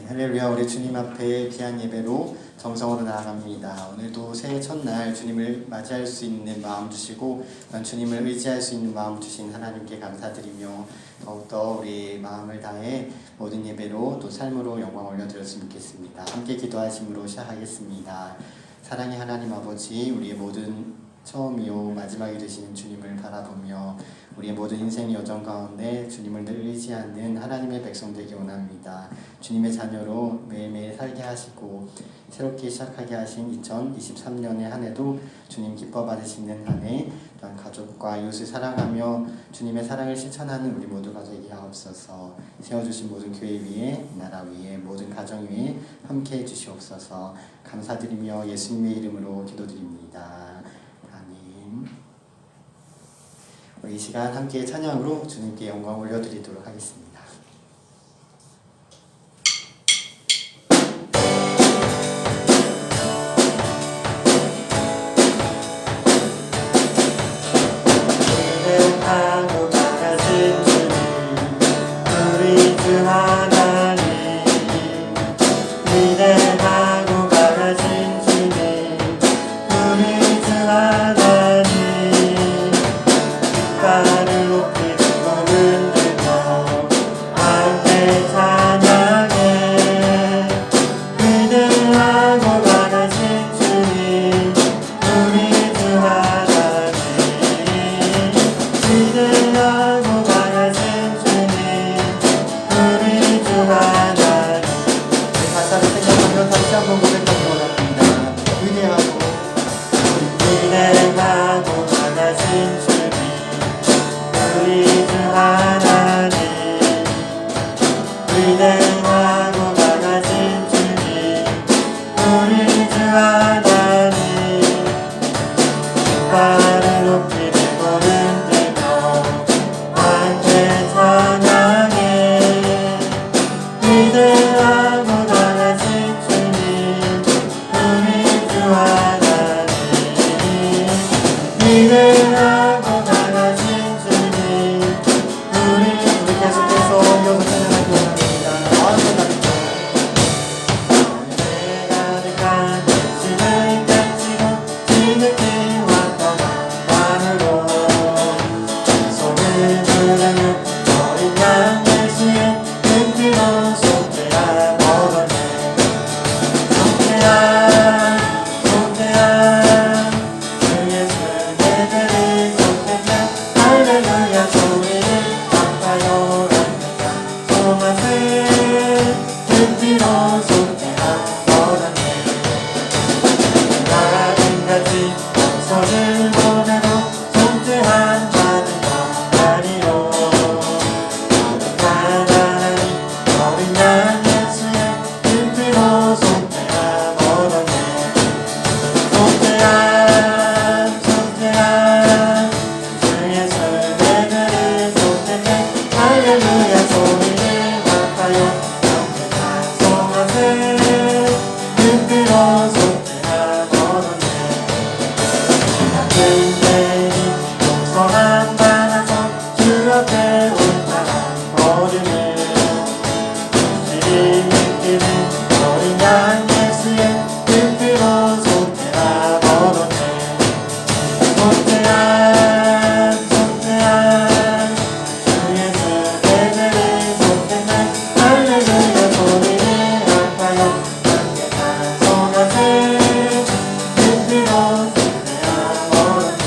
할렐루야. 우리 주님 앞에 귀한 예배로 정성으로 나아갑니다. 오늘도 새해 첫날 주님을 맞이할 수 있는 마음 주시고 주님을 의지할 수 있는 마음 주신 하나님께 감사드리며 더욱더 우리 마음을 다해 모든 예배로 또 삶으로 영광 올려드렸으면 좋겠습니다. 함께 기도하심으로 시작하겠습니다. 사랑의 하나님 아버지, 우리의 모든 처음이요 마지막이 되시는 주님을 바라보며 우리의 모든 인생 여정 가운데 주님을 늘 의지하는 하나님의 백성 되기 원합니다. 주님의 자녀로 매일매일 살게 하시고 새롭게 시작하게 하신 2023년의 한 해도 주님 기뻐 받으시는 한 해, 또한 가족과 이웃을 사랑하며 주님의 사랑을 실천하는 우리 모두가 되게 하옵소서. 세워주신 모든 교회 위에, 나라 위에, 모든 가정 위에 함께해 주시옵소서. 감사드리며 예수님의 이름으로 기도드립니다. 우리 이 시간 함께 찬양으로 주님께 영광 올려드리도록 하겠습니다. 위대하고 강하신 주님, 우리 주 하나님. 위대하고 강하신 주님, 우리 주 하나님. 깃발을 높이고 흔들며 함께 찬양해. 위대하고 강하신 주님, 우리 주 하나님. 위대하고 강하신 주님, 우리 주 하나님. 가사를 생각하며 다시 한번 고백하기 원합니다. 위대하고 강하신 주님, 우리 주 하나님. 위대하고 강하신 주님, 우리 주 하나님. 깃발을 높이 들고 흔들며 함께 찬양해. 위대하고 강하신 주님, 우리 주 하나님. 위대하고 강하신 주님, 우리 계속해서 이어서 찬양하기 원합니다. 마음을 다하며 가득한 진을 가지고 지극히와 떠난 마음으로 손을 부르는 어린 양 예수의 끈기로 속죄함 얻어내. 속죄함, 속죄함, 주 예수 내 죄를 속죄자. 할렐루야 소리를 아파요 란다. 소맛을 끈기로 속죄함 얻어내. 나같이 손을 보내고 속죄함 받은 영광이로. 가난한 어린 양 예수의 끈기로 속죄함 얻어내. 속죄함, 속죄함, 주 예수 내 죄를 속죄자. 할렐루야 소리를 아파요 영원한 소망을 끈기로 속죄함 얻어내. 같은 죄인이 용서함 받아서 주 앞에 올바른 걸음을 진실이 느끼는 어린 양 예수의 끈기로 속죄함 얻어내. 속죄함, 속죄함, 주 예수 내 죄를 속죄자. 할렐루야 소리를 아파요 영원한 소망을 끈기로 속죄함 얻어내.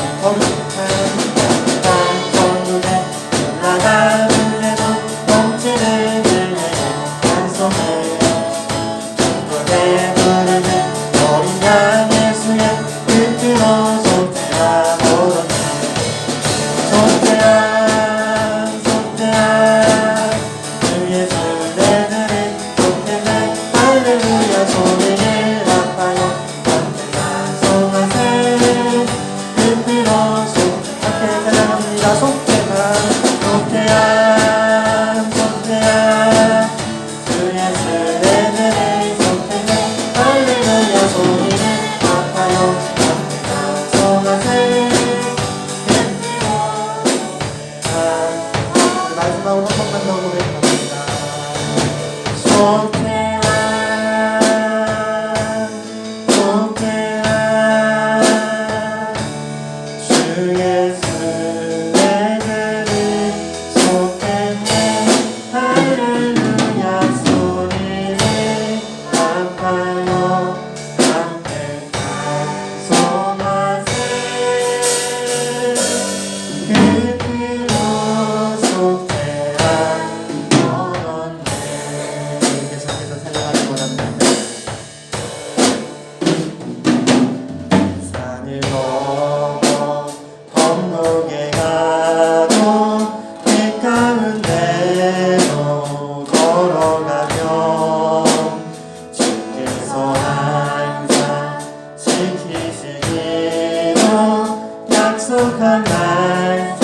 약속한 말씀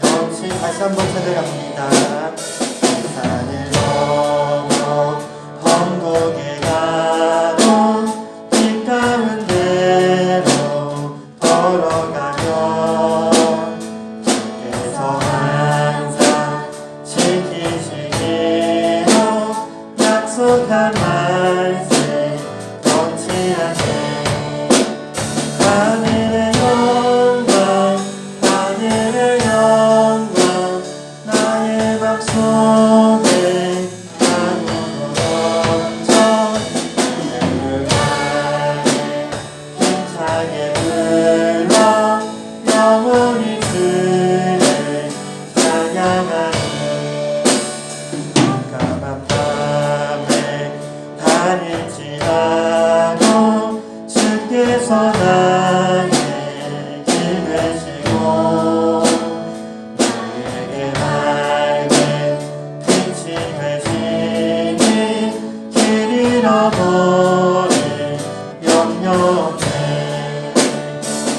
영치 다시 한번 찾아갑니다. 산을 넘어 천국에 가도 길 가운데로 걸어가면 주께서 항상 지키시기로 약속한 말씀 변치 않네. 하늘의 영광 하늘의 영광 나의 맘 속에 강으로 넘쳐 할렐루야에 힘차게 불러 영원히 주를 찬양하니 깜깜한 밤에 다닐지라도 주께서 나의 길 되시고 나에게 맑은 빛이 되시니 길 잃어버릴 염려 없네.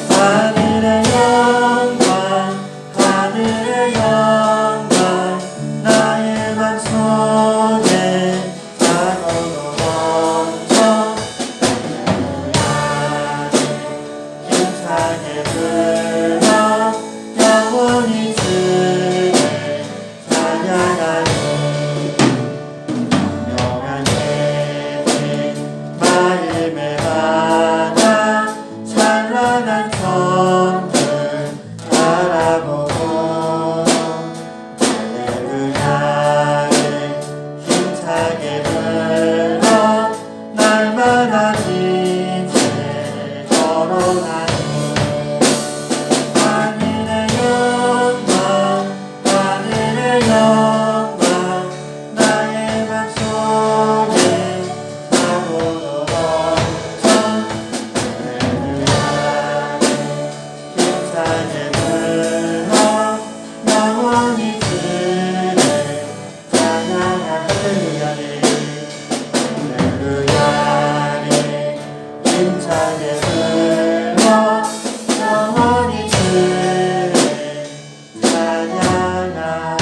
하늘의 영광 하늘의 영광 나의 맘속에 자고로 넘쳐 할렐루야에 힘차게 불러 영원히 주를 찬양하니 분명한 예빛 마음에 받아 찬란한 천국 바라보고 할렐루야에 힘차게 불러 날마다 빛을 걸어가니 하늘의 영광 하늘의 영광 나의 맘속에 사고로 넘쳐 할렐루야에 힘차게 불러 영원히 주를 찬양하는 할렐루야에 할렐루야에 힘차게 불러 영원히 주를 찬양하니.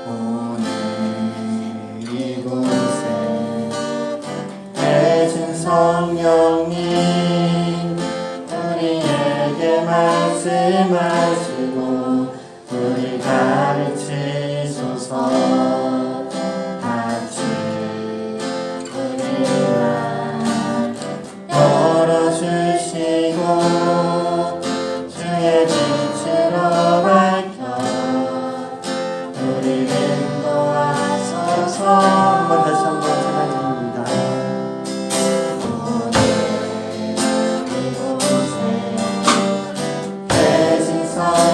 오늘 이곳에 대신 성령님 우리에게 말씀하시고 우리 가르치소서. 같이 우리와 열어주시고 주의 빛으로 밝혀 우리를 도와소서. 한번 다시 한번 찬양드립니다. 대신 성령님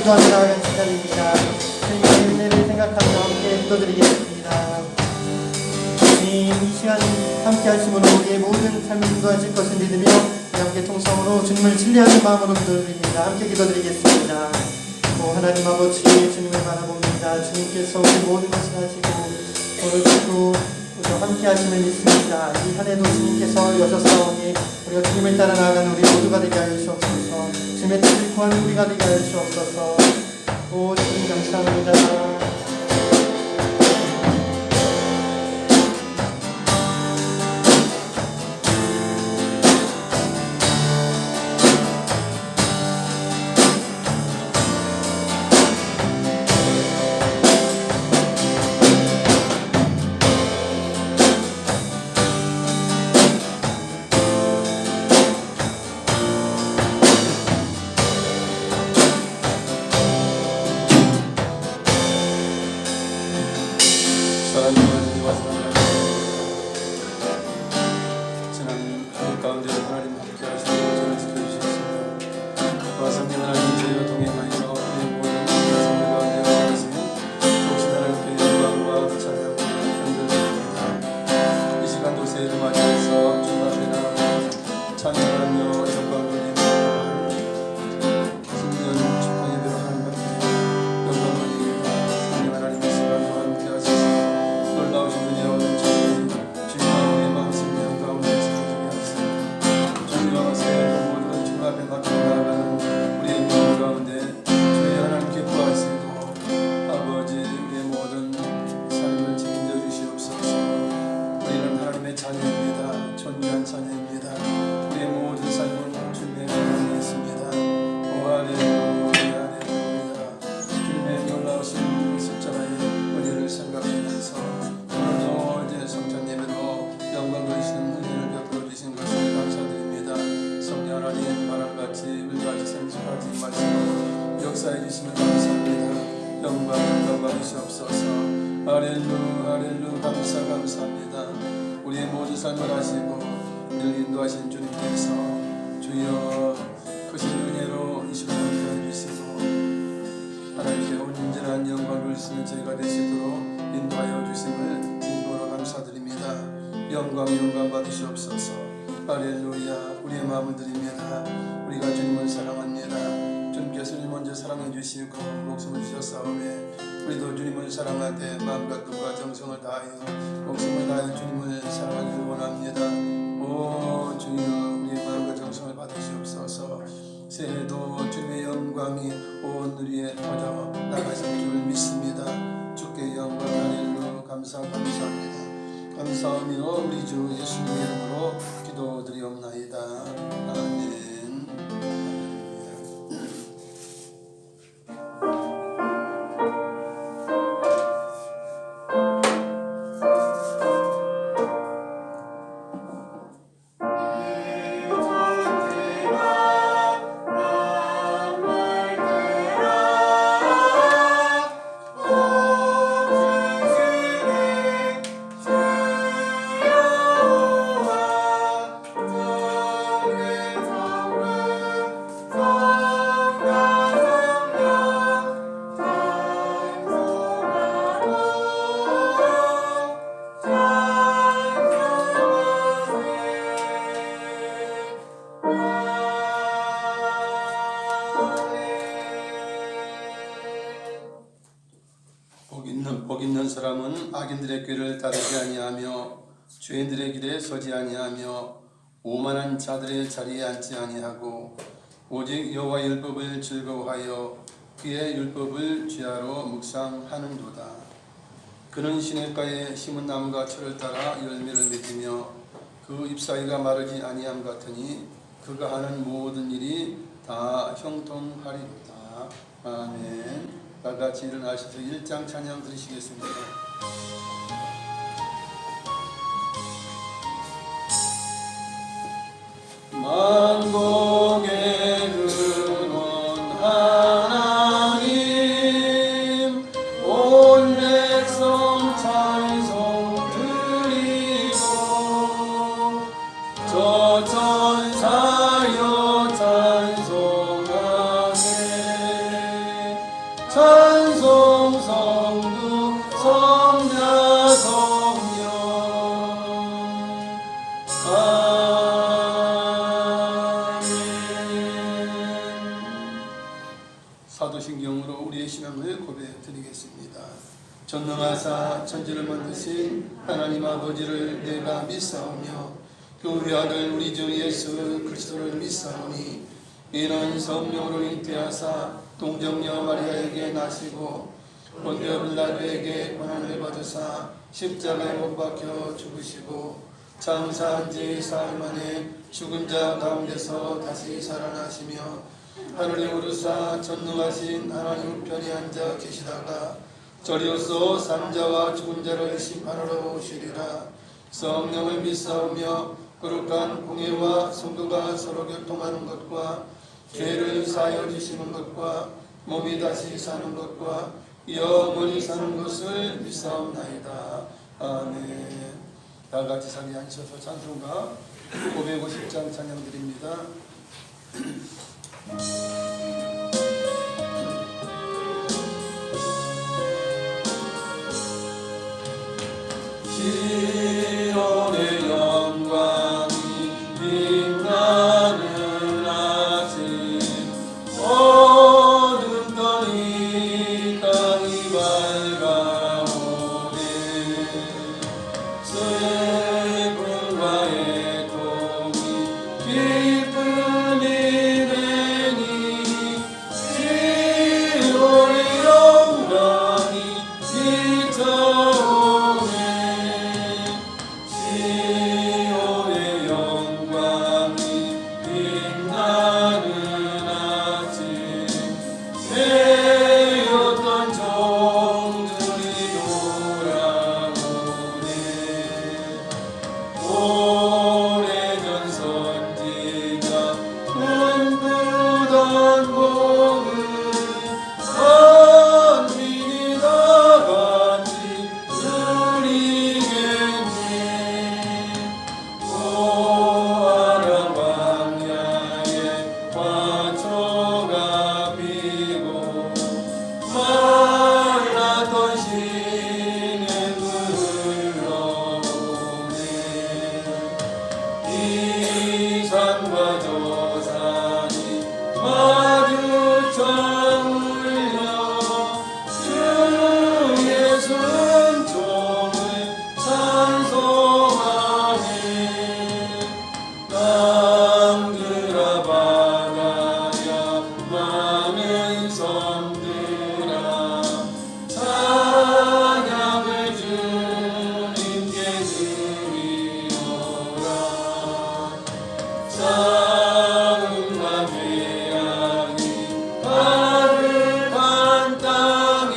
기도하며 나아간 시간입니다. 주님의 은혜를 생각하며 함께 기도드리겠습니다. 주님, 이 시간 함께 하심으로 우리의 모든 삶을 인도하실 것을 믿으며 함께 통성으로 주님을 신뢰하는 마음으로 기도드립니다. 함께 기도드리겠습니다. 하나님 아버지, 주님을 바라봅니다. 주님께서 우리 모든 것을 하시고 오늘도 함께 하심을 믿습니다. 이 한 해도 주님께서 여셨사오니 우리가 주님을 따라 나아가는 우리 모두가 되게 하여 주옵소서. 주님의 뜻을 구하는 우리가 되게 하여 주옵소서. 주님 감사합니다. 역사해 주시면 감사합니다. 영광을 받으시옵소서. 할렐루 감사합니다. 우리의 모든 삶을 하시고 우리를 인도하신 주님께서 주여 크신 은혜로 이 시간을 함께해 주시고 하나님께 온전한 영광을 쓰는 저희가 되시도록 인도하여 주심을 진심으로 감사드립니다. 영광 받으시옵소서. 할렐루야. 우리의 마음을 드립니다. 우리가 주님을 사랑합니다. 주님께서 주님 먼저 사랑해 주시고 목숨을 주셨사오매 우리도 주님을 사랑하되 마음과 뜻과 정성을 다하여 목숨을 다하여 주님을 사랑하기를 원합니다. 오 주여 우리의 마음과 정성을 받으시옵소서. 새해도 주님의 영광이 온 우리에 터져 나가실 줄 믿습니다. 주께 영광 할렐루야 감사합니다. 감사하며 우리 주 예수님의 이름으로 기도드리옵나이다. 아멘. 복 있는 사람은 악인들의 꾀를 따르지 아니하며 죄인들의 길에 서지 아니하며 오만한 자들의 자리에 앉지 아니하고 오직 여호와의 율법을 즐거워하여 그의 율법을 주야로 묵상하는도다. 그는 시냇가에 심은 나무가 철을 따라 열매를 맺으며 그 잎사귀가 마르지 아니함 같으니 그가 하는 모든 일이 다 형통하리로다. 아멘. 다 같이 일어나셔서 1장 찬양 드리시겠습니다. 만국의 근원 하나님 온 백성 찬송 드리고 저 천사여 찬송하세 찬송 성부 성자 성령 사도신경으로 우리의 신앙을 고백해 드리겠습니다. 전능하사 천지를 만드신 하나님 아버지를 내가 믿사오며 그 아들 우리 주 예수 그리스도를 믿사오니 이는 성령으로 잉태하사 동정녀 마리아에게 나시고 본디오 빌라도에게 고난을 받으사 십자가에 못 박혀 죽으시고 장사한 지 사흘 만에 죽은 자 가운데서 다시 살아나시며 하늘에 오르사 전능하신 하나님 우편에 앉아 계시다가 저리로서 산자와 죽은 자를 심판하러 오시리라. 성령을 믿사오며 거룩한 공예와 성도가 서로 교통하는 것과 죄를 사하여 주시는 것과 몸이 다시 사는 것과 영원히 사는 것을 믿사옵나이다. 아멘. 다 같이 자리에 앉으셔서 찬송가 550장 찬양드립니다. 시온의 영광이 빛나는 아침 어둠 떠니 땅이 밝아오네 슬픔과 애통이 기쁨이 되니 시온의 영광이 비춰오네 시온의 영광이 빛나는 아침 배였던 종들이 돌아오네 오래전 선지자 꿈꾸던 복을 만민이 다 같이 누리겠네 고아라 광야에 화초가 피고 말랐던 시냇 흘러오네 이 산과 저 산이 마주 저물며 주 예수 은총을 찬송하네 땅들아 바다야 많은 섬들아 찬양을 주님께 드리노라 사랑과 죄악이 가득한 땅에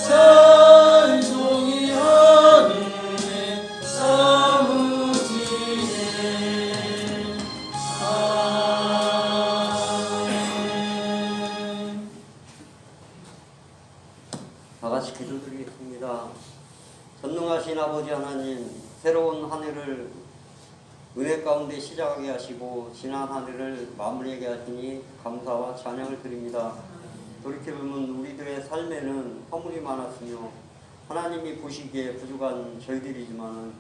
찬송이 하늘에 사무치네 아멘. 다 같이 기도드리겠습니다. 전능하신 아버지 하나님, 새로운 한 해를 은혜 가운데 시작하게 하시고 지난 한 해를 마무리하게 하시니 감사와 찬양을 드립니다. 돌이켜보면 우리들의 삶에는 허물이 많았으며 하나님이 보시기에 부족한 저희들이지만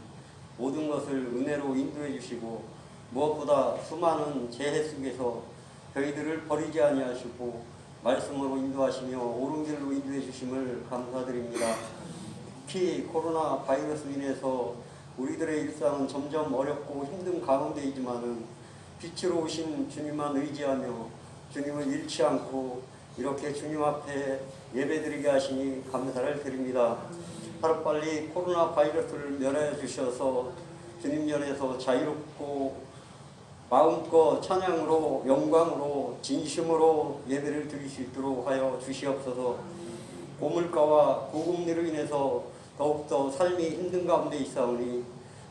모든 것을 은혜로 인도해 주시고 무엇보다 수많은 재해 속에서 저희들을 버리지 아니하시고 말씀으로 인도하시며 옳은 길로 인도해 주심을 감사드립니다. 특히 코로나 바이러스로 인해서 우리들의 일상은 점점 어렵고 힘든 가운데이지만은 빛으로 오신 주님만 의지하며 주님을 잃지 않고 이렇게 주님 앞에 예배드리게 하시니 감사를 드립니다. 하루빨리 코로나 바이러스를 면하여 주셔서 주님 전에서 자유롭고 마음껏 찬양으로 영광으로 진심으로 예배를 드릴 수 있도록 하여 주시옵소서. 고물가와 고금리로 인해서 더욱더 삶이 힘든 가운데 있사오니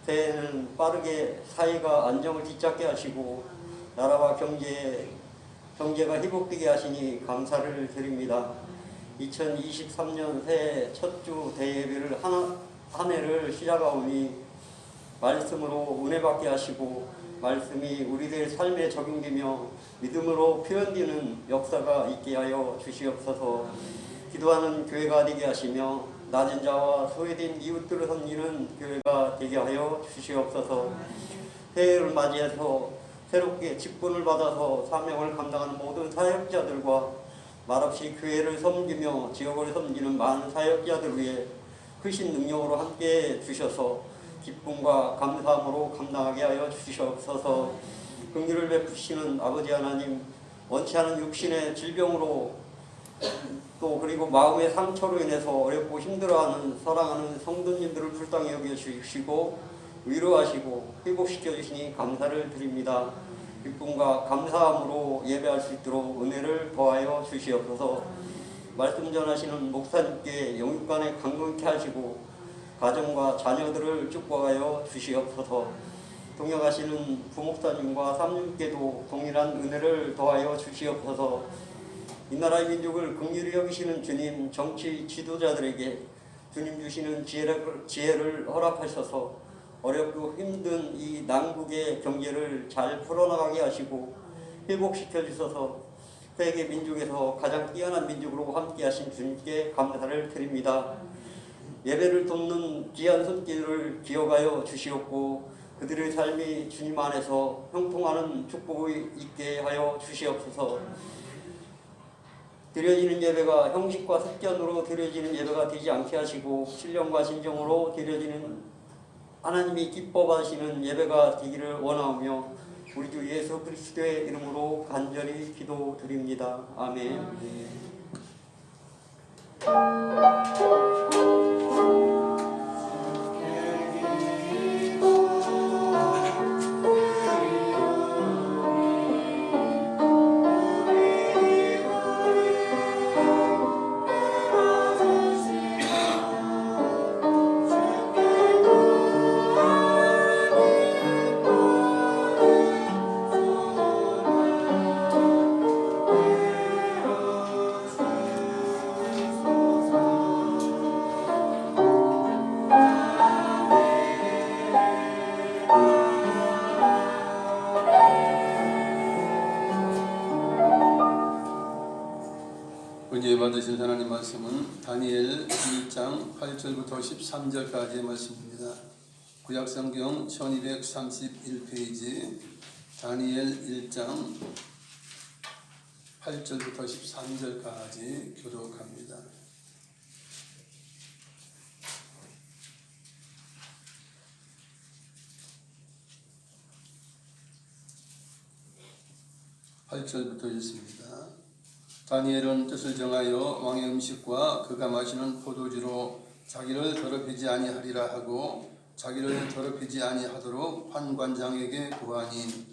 새해에는 빠르게 사회가 안정을 뒤잡게 하시고 나라와 경제가 회복되게 하시니 감사를 드립니다. 2023년 새해 첫 주 대예배를 한 해를 시작하오니 말씀으로 은혜 받게 하시고 말씀이 우리들 삶에 적용되며 믿음으로 표현되는 역사가 있게 하여 주시옵소서. 기도하는 교회가 되게 하시며 낮은 자와 소외된 이웃들을 섬기는 교회가 되게 하여 주시옵소서. 새해를 맞이해서 새롭게 직분을 받아서 사명을 감당하는 모든 사역자들과 말없이 교회를 섬기며 지역을 섬기는 많은 사역자들 위해 크신 능력으로 함께 주셔서 기쁨과 감사함으로 감당하게 하여 주시옵소서. 긍휼을 베푸시는 아버지 하나님, 원치 않은 육신의 질병으로 또 그리고 마음의 상처로 인해서 어렵고 힘들어하는 사랑하는 성도님들을 불쌍히 여겨주시고 위로하시고 회복시켜 주시니 감사를 드립니다. 기쁨과 감사함으로 예배할 수 있도록 은혜를 더하여 주시옵소서. 말씀 전하시는 목사님께 영육간에 강건케 하시고 가정과 자녀들을 축복하여 주시옵소서. 동역하시는 부목사님과 삼님께도 동일한 은혜를 더하여 주시옵소서. 이 나라의 민족을 긍휼히 여기시는 주님, 정치 지도자들에게 주님 주시는 지혜를 허락하셔서 어렵고 힘든 이 난국의 경제를 잘 풀어나가게 하시고 회복시켜 주셔서 세계 민족에서 가장 뛰어난 민족으로 함께 하신 주님께 감사를 드립니다. 예배를 돕는 귀한 손길을 기억하여 주시옵고 그들의 삶이 주님 안에서 형통하는 축복이 있게 하여 주시옵소서. 드려지는 예배가 형식과 습견으로 드려지는 예배가 되지 않게 하시고 신령과 진정으로 드려지는 하나님이 기뻐 받으시는 예배가 되기를 원하오며 우리 주 예수 그리스도의 이름으로 간절히 기도드립니다. 아멘. 은혜 받으신 하나님 말씀은 다니엘 1장 8절부터 13절까지의 말씀입니다. 구약성경 1231페이지 다니엘 1장 8절부터 13절까지 교독합니다. (8절부터) 읽습니다. 다니엘은 뜻을 정하여 왕의 음식과 그가 마시는 포도주로 자기를 더럽히지 아니하리라 하고 자기를 더럽히지 아니하도록 판관장에게 구하니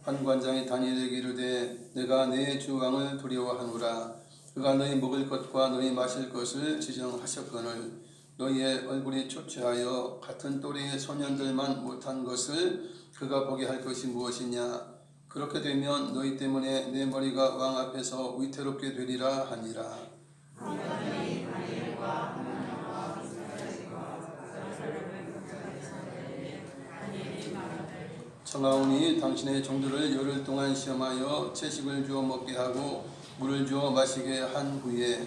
판관장이 다니엘에게 이르되 내가 내 주 왕을 두려워하노라. 그가 너희 먹을 것과 너희 마실 것을 지정하셨거늘 너희의 얼굴이 초췌하여 같은 또래의 소년들만 못한 것을 그가 보게 할 것이 무엇이냐. 그렇게 되면 너희 때문에 내 머리가 왕 앞에서 위태롭게 되리라 하니라. 청하오니 당신의 종들을 열흘 동안 시험하여 채식을 주어 먹게 하고 물을 주어 마시게 한 후에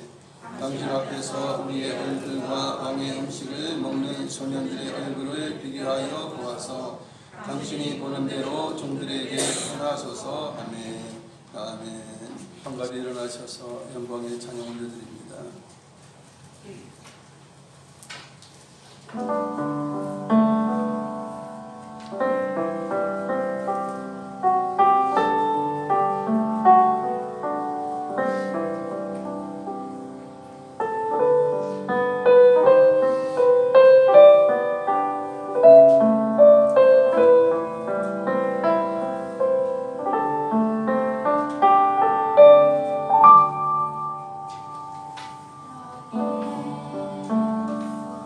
당신 앞에서 우리의 얼굴과 왕의 음식을 먹는 소년들의 얼굴을 비교하여 보아서 당신이 보는 대로 종들에게 행하소서. 아멘. 아멘. 한가위 일어나셔서 영광의 찬양 올려드립니다.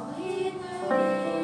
너희들이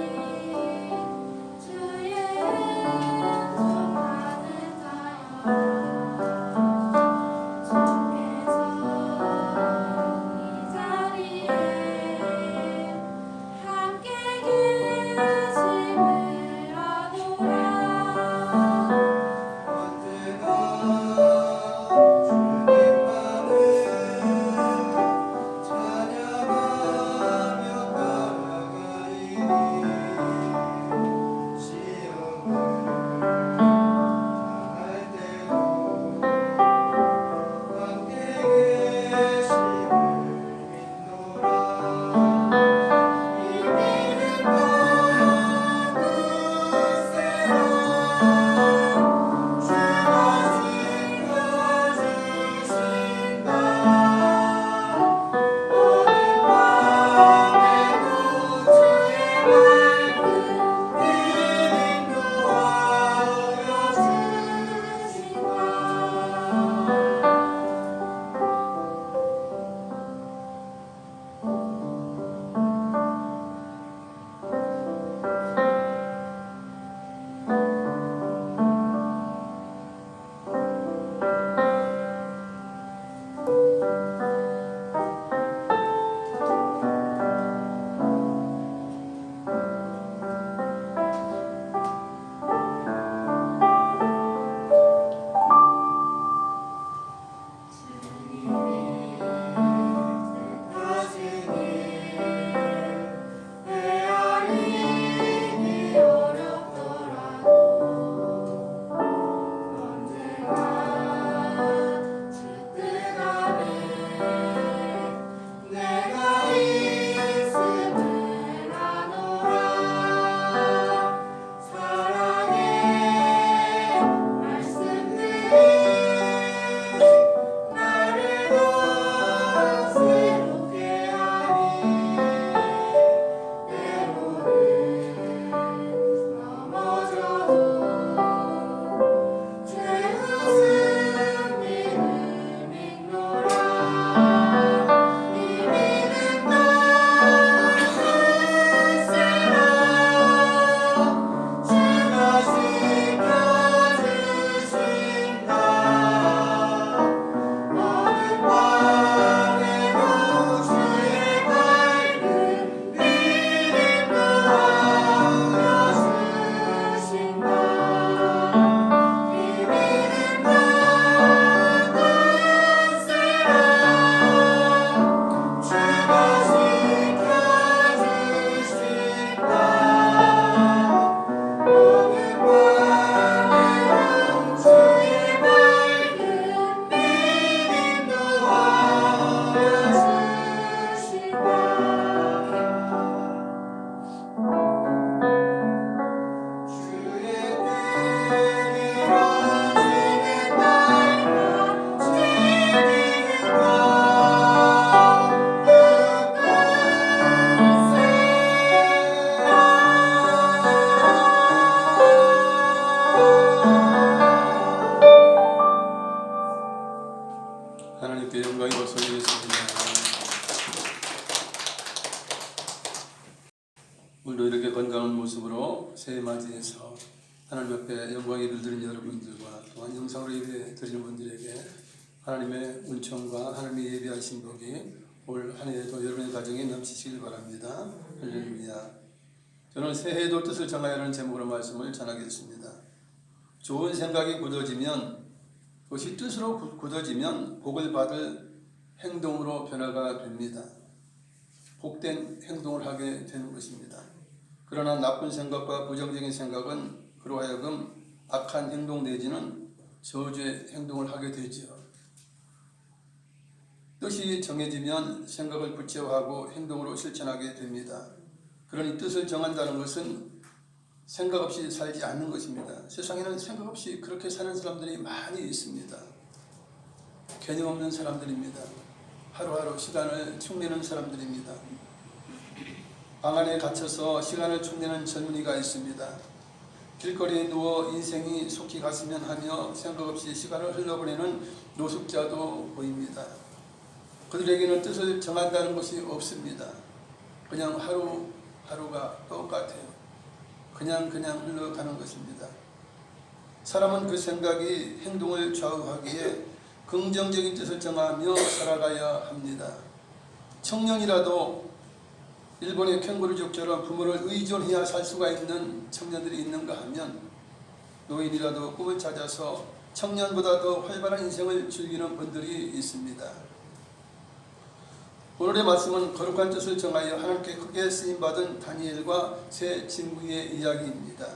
새해 맞이해서 하나님 앞에 영광 예배를 드리는 여러분들과 또한 영상으로 예배 드리는 분들에게 하나님의 은총과 하나님의 예비하신 복이 올 한 해에도 여러분의 가정에 넘치시길 바랍니다. 할렐루야. 저는 새해에도 뜻을 정하여라는 제목으로 말씀을 전하겠습니다. 좋은 생각이 굳어지면, 그것이 뜻으로 굳어지면 복을 받을 행동으로 변화가 됩니다. 복된 행동을 하게 되는 것입니다. 그러나 나쁜 생각과 부정적인 생각은 그로 하여금 악한 행동 내지는 저주의 행동을 하게 되죠. 뜻이 정해지면 생각을 구체화하고 행동으로 실천하게 됩니다. 그러니 뜻을 정한다는 것은 생각 없이 살지 않는 것입니다. 세상에는 생각 없이 그렇게 사는 사람들이 많이 있습니다. 개념 없는 사람들입니다. 하루하루 시간을 축내는 사람들입니다. 방 안에 갇혀서 시간을 축내는 젊은이가 있습니다. 길거리에 누워 인생이 속히 갔으면 하며 생각 없이 시간을 흘려보내는 노숙자도 보입니다. 그들에게는 뜻을 정한다는 것이 없습니다. 그냥 하루하루가 똑같아요. 그냥 흘러가는 것입니다. 사람은 그 생각이 행동을 좌우하기에 긍정적인 뜻을 정하며 살아가야 합니다. 청년이라도 일본의 캥거루족처럼 부모를 의존해야 살 수가 있는 청년들이 있는가 하면, 노인이라도 꿈을 찾아서 청년보다 더 활발한 인생을 즐기는 분들이 있습니다. 오늘의 말씀은 거룩한 뜻을 정하여 하나님께 크게 쓰임받은 다니엘과 세 친구의 이야기입니다.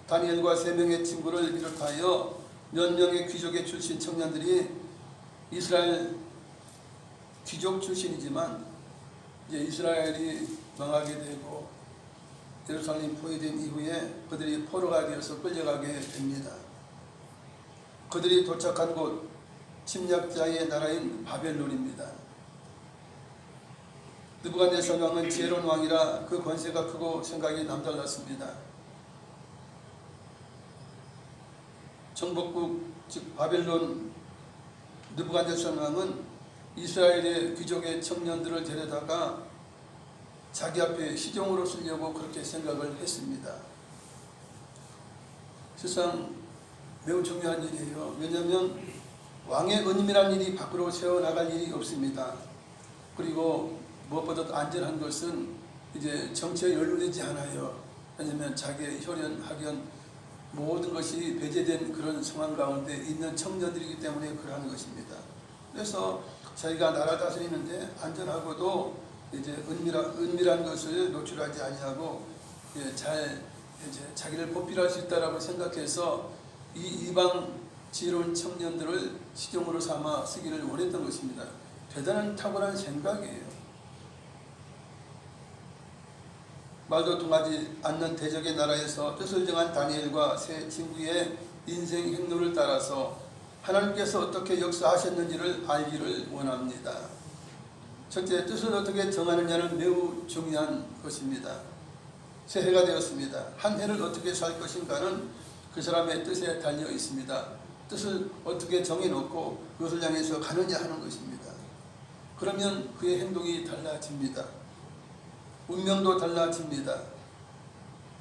다니엘과 세 명의 친구를 비롯하여 몇 명의 귀족의 출신 청년들이 이스라엘 귀족 출신이지만 이제 이스라엘이 망하게 되고 예루살렘이 포위된 이후에 그들이 포로가 되어서 끌려가게 됩니다. 그들이 도착한 곳 침략자의 나라인 바벨론입니다. 느부갓네살 왕은 지혜로운 왕이라 그 권세가 크고 생각이 남달랐습니다. 정복국 즉 바벨론 느부갓네살 왕은 이스라엘의 귀족의 청년들을 데려다가 자기 앞에 시종으로 쓰려고 그렇게 생각을 했습니다. 세상 매우 중요한 일이에요. 왜냐하면 왕의 은임이라는 일이 밖으로 새어나갈 일이 없습니다. 그리고 무엇보다 안전한 것은 이제 정치에 연루되지 않아요. 왜냐하면 자기의 혈연, 학연 모든 것이 배제된 그런 상황 가운데 있는 청년들이기 때문에 그러한 것입니다. 그래서 자기가 나라 다스리는데 안전하고도 이제 은밀한 것을 노출하지 아니하고 잘 이제 자기를 보필할 수 있다라고 생각해서 이 이방 지혜로운 청년들을 시종으로 삼아 쓰기를 원했던 것입니다. 대단한 탁월한 생각이에요. 말도 통하지 않는 대적의 나라에서 뜻을 정한 다니엘과 세 친구의 인생 행로를 따라서 하나님께서 어떻게 역사하셨는지를 알기를 원합니다. 첫째, 뜻을 어떻게 정하느냐는 매우 중요한 것입니다. 새해가 되었습니다. 한 해를 어떻게 살 것인가는 그 사람의 뜻에 달려 있습니다. 뜻을 어떻게 정해놓고 그것을 향해서 가느냐 하는 것입니다. 그러면 그의 행동이 달라집니다. 운명도 달라집니다.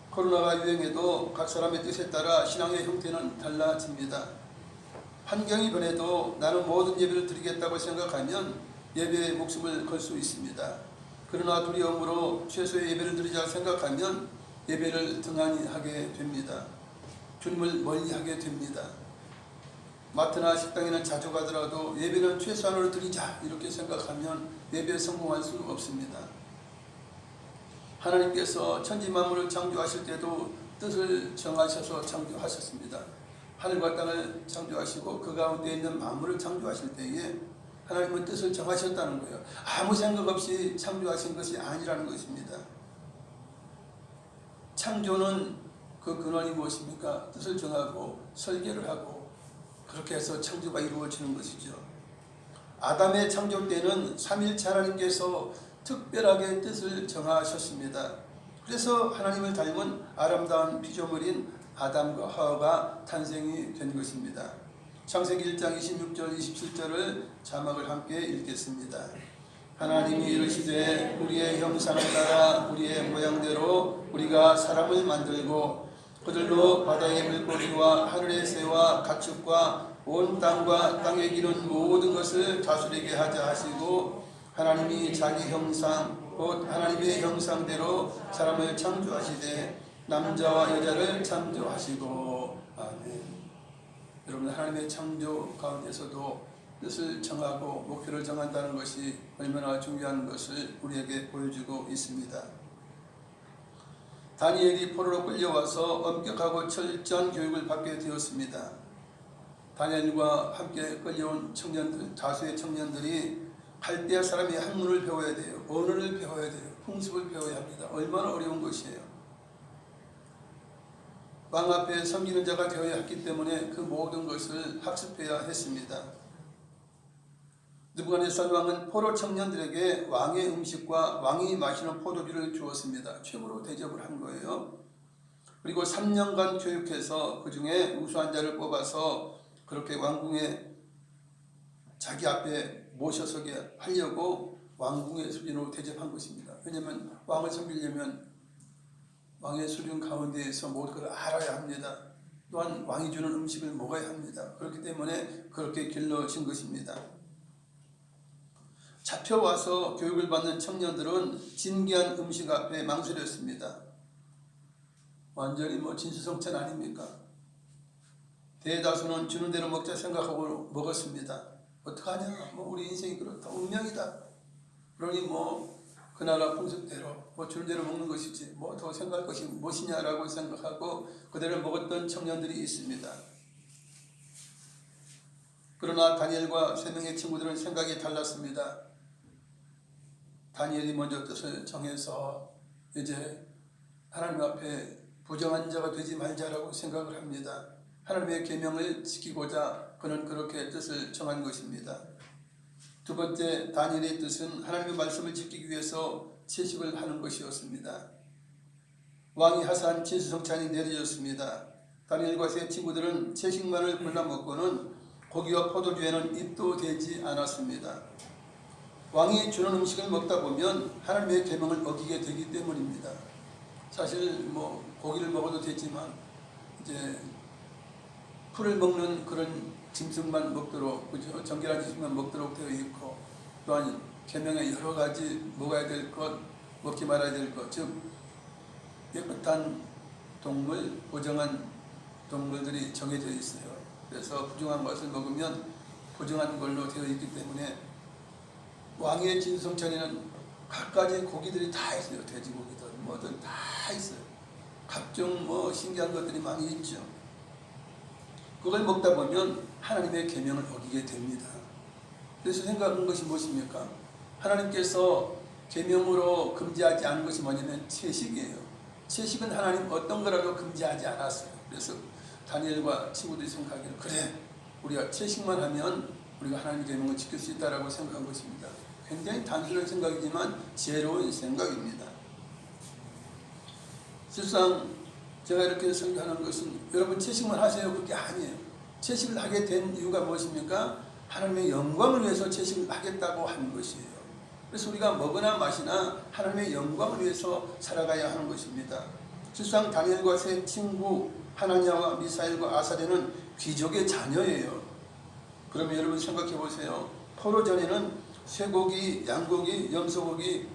코로나가 유행해도 각 사람의 뜻에 따라 신앙의 형태는 달라집니다. 환경이 변해도 나는 모든 예배를 드리겠다고 생각하면 예배에 목숨을 걸 수 있습니다. 그러나 두려움으로 최소의 예배를 드리자 생각하면 예배를 등한히 하게 됩니다. 주님을 멀리하게 됩니다. 마트나 식당에는 자주 가더라도 예배는 최소한으로 드리자 이렇게 생각하면 예배에 성공할 수 없습니다. 하나님께서 천지 만물을 창조하실 때도 뜻을 정하셔서 창조하셨습니다. 하늘과 땅을 창조하시고 그 가운데 있는 만물을 창조하실 때에 하나님은 뜻을 정하셨다는 거예요. 아무 생각 없이 창조하신 것이 아니라는 것입니다. 창조는 그 근원이 무엇입니까? 뜻을 정하고 설계를 하고 그렇게 해서 창조가 이루어지는 것이죠. 아담의 창조 때는 삼일체 하나님께서 특별하게 뜻을 정하셨습니다. 그래서 하나님을 닮은 아름다운 피조물인 아담과 하와가 탄생이 된 것입니다. 창세기 1장 26절 27절을 자막을 함께 읽겠습니다. 하나님이 이르시되 우리의 형상을 따라 우리의 모양대로 우리가 사람을 만들고 그들로 바다의 물고기와 하늘의 새와 가축과 온 땅과 땅에 기는 모든 것을 다스리게 하자 하시고 하나님이 자기 형상 곧 하나님의 형상대로 사람을 창조하시되 남자와 여자를 창조하시고 아멘. 여러분 하나님의 창조 가운데서도 뜻을 정하고 목표를 정한다는 것이 얼마나 중요한 것을 우리에게 보여주고 있습니다. 다니엘이 포로로 끌려와서 엄격하고 철저한 교육을 받게 되었습니다. 다니엘과 함께 끌려온 청년들, 다수의 청년들이 갈대아 사람의 학문을 배워야 돼요. 언어를 배워야 돼요. 풍습을 배워야 합니다. 얼마나 어려운 것이에요. 왕 앞에 섬기는 자가 되어야 했기 때문에 그 모든 것을 학습해야 했습니다. 느부갓네살 왕은 포로 청년들에게 왕의 음식과 왕이 마시는 포도주를 주었습니다. 최고로 대접을 한 거예요. 그리고 3년간 교육해서 그 중에 우수한 자를 뽑아서 그렇게 왕궁에 자기 앞에 모셔서게 하려고 왕궁의 수준으로 대접한 것입니다. 왜냐하면 왕을 섬기려면 왕의 수준 가운데에서 모든 걸 알아야 합니다. 또한 왕이 주는 음식을 먹어야 합니다. 그렇기 때문에 그렇게 길러진 것입니다. 잡혀와서 교육을 받는 청년들은 진귀한 음식 앞에 망설였습니다. 완전히 진수성찬 아닙니까? 대다수는 주는 대로 먹자 생각하고 먹었습니다. 어떡하냐? 우리 인생이 그렇다. 운명이다. 그러니 그 나라 풍습대로 주는 대로 먹는 것이지 더 생각할 것이 무엇이냐라고 생각하고 그대로 먹었던 청년들이 있습니다. 그러나 다니엘과 3명의 친구들은 생각이 달랐습니다. 다니엘이 먼저 뜻을 정해서 이제 하나님 앞에 부정한 자가 되지 말자라고 생각을 합니다. 하나님의 계명을 지키고자 그는 그렇게 뜻을 정한 것입니다. 두 번째, 다니엘의 뜻은 하나님의 말씀을 지키기 위해서 채식을 하는 것이었습니다. 왕이 하사한 진수성찬이 내려졌습니다. 다니엘과 세 친구들은 채식만을 골라 먹고는 고기와 포도주에는 입도 대지 않았습니다. 왕이 주는 음식을 먹다 보면 하나님의 계명을 어기게 되기 때문입니다. 사실 고기를 먹어도 되지만 이제 풀을 먹는 그런 짐승만 먹도록, 그죠? 정결한 짐승만 먹도록 되어 있고, 또한 계명에 여러 가지 먹어야 될 것, 먹지 말아야 될 것, 즉 깨끗한 동물, 보정한 동물들이 정해져 있어요. 그래서 부정한 것을 먹으면 부정한 걸로 되어 있기 때문에 왕의 진수성찬에는 갖가지 고기들이 다 있어요. 돼지고기들, 뭐든 다 있어요. 각종 신기한 것들이 많이 있죠. 그걸 먹다 보면 하나님의 계명을 어기게 됩니다. 그래서 생각한 것이 무엇입니까? 하나님께서 계명으로 금지하지 않은 것이 뭐냐면 채식이에요. 채식은 하나님 어떤 거라도 금지하지 않았어요. 그래서 다니엘과 친구들이 생각하기를 그래, 우리가 채식만 하면 우리가 하나님의 계명을 지킬 수 있다라고 생각한 것입니다. 굉장히 단순한 생각이지만 지혜로운 생각입니다. 실상 제가 이렇게 설교하는 것은 여러분 채식만 하세요 그게 아니에요. 채식을 하게 된 이유가 무엇입니까? 하나님의 영광을 위해서 채식을 하겠다고 하는 것이에요. 그래서 우리가 먹으나 마시나 하나님의 영광을 위해서 살아가야 하는 것입니다. 실상 다니엘과 세 친구 하나냐와 미사엘과 아사랴는 귀족의 자녀예요. 그러면 여러분 생각해 보세요. 포로 전에는 쇠고기, 양고기, 염소고기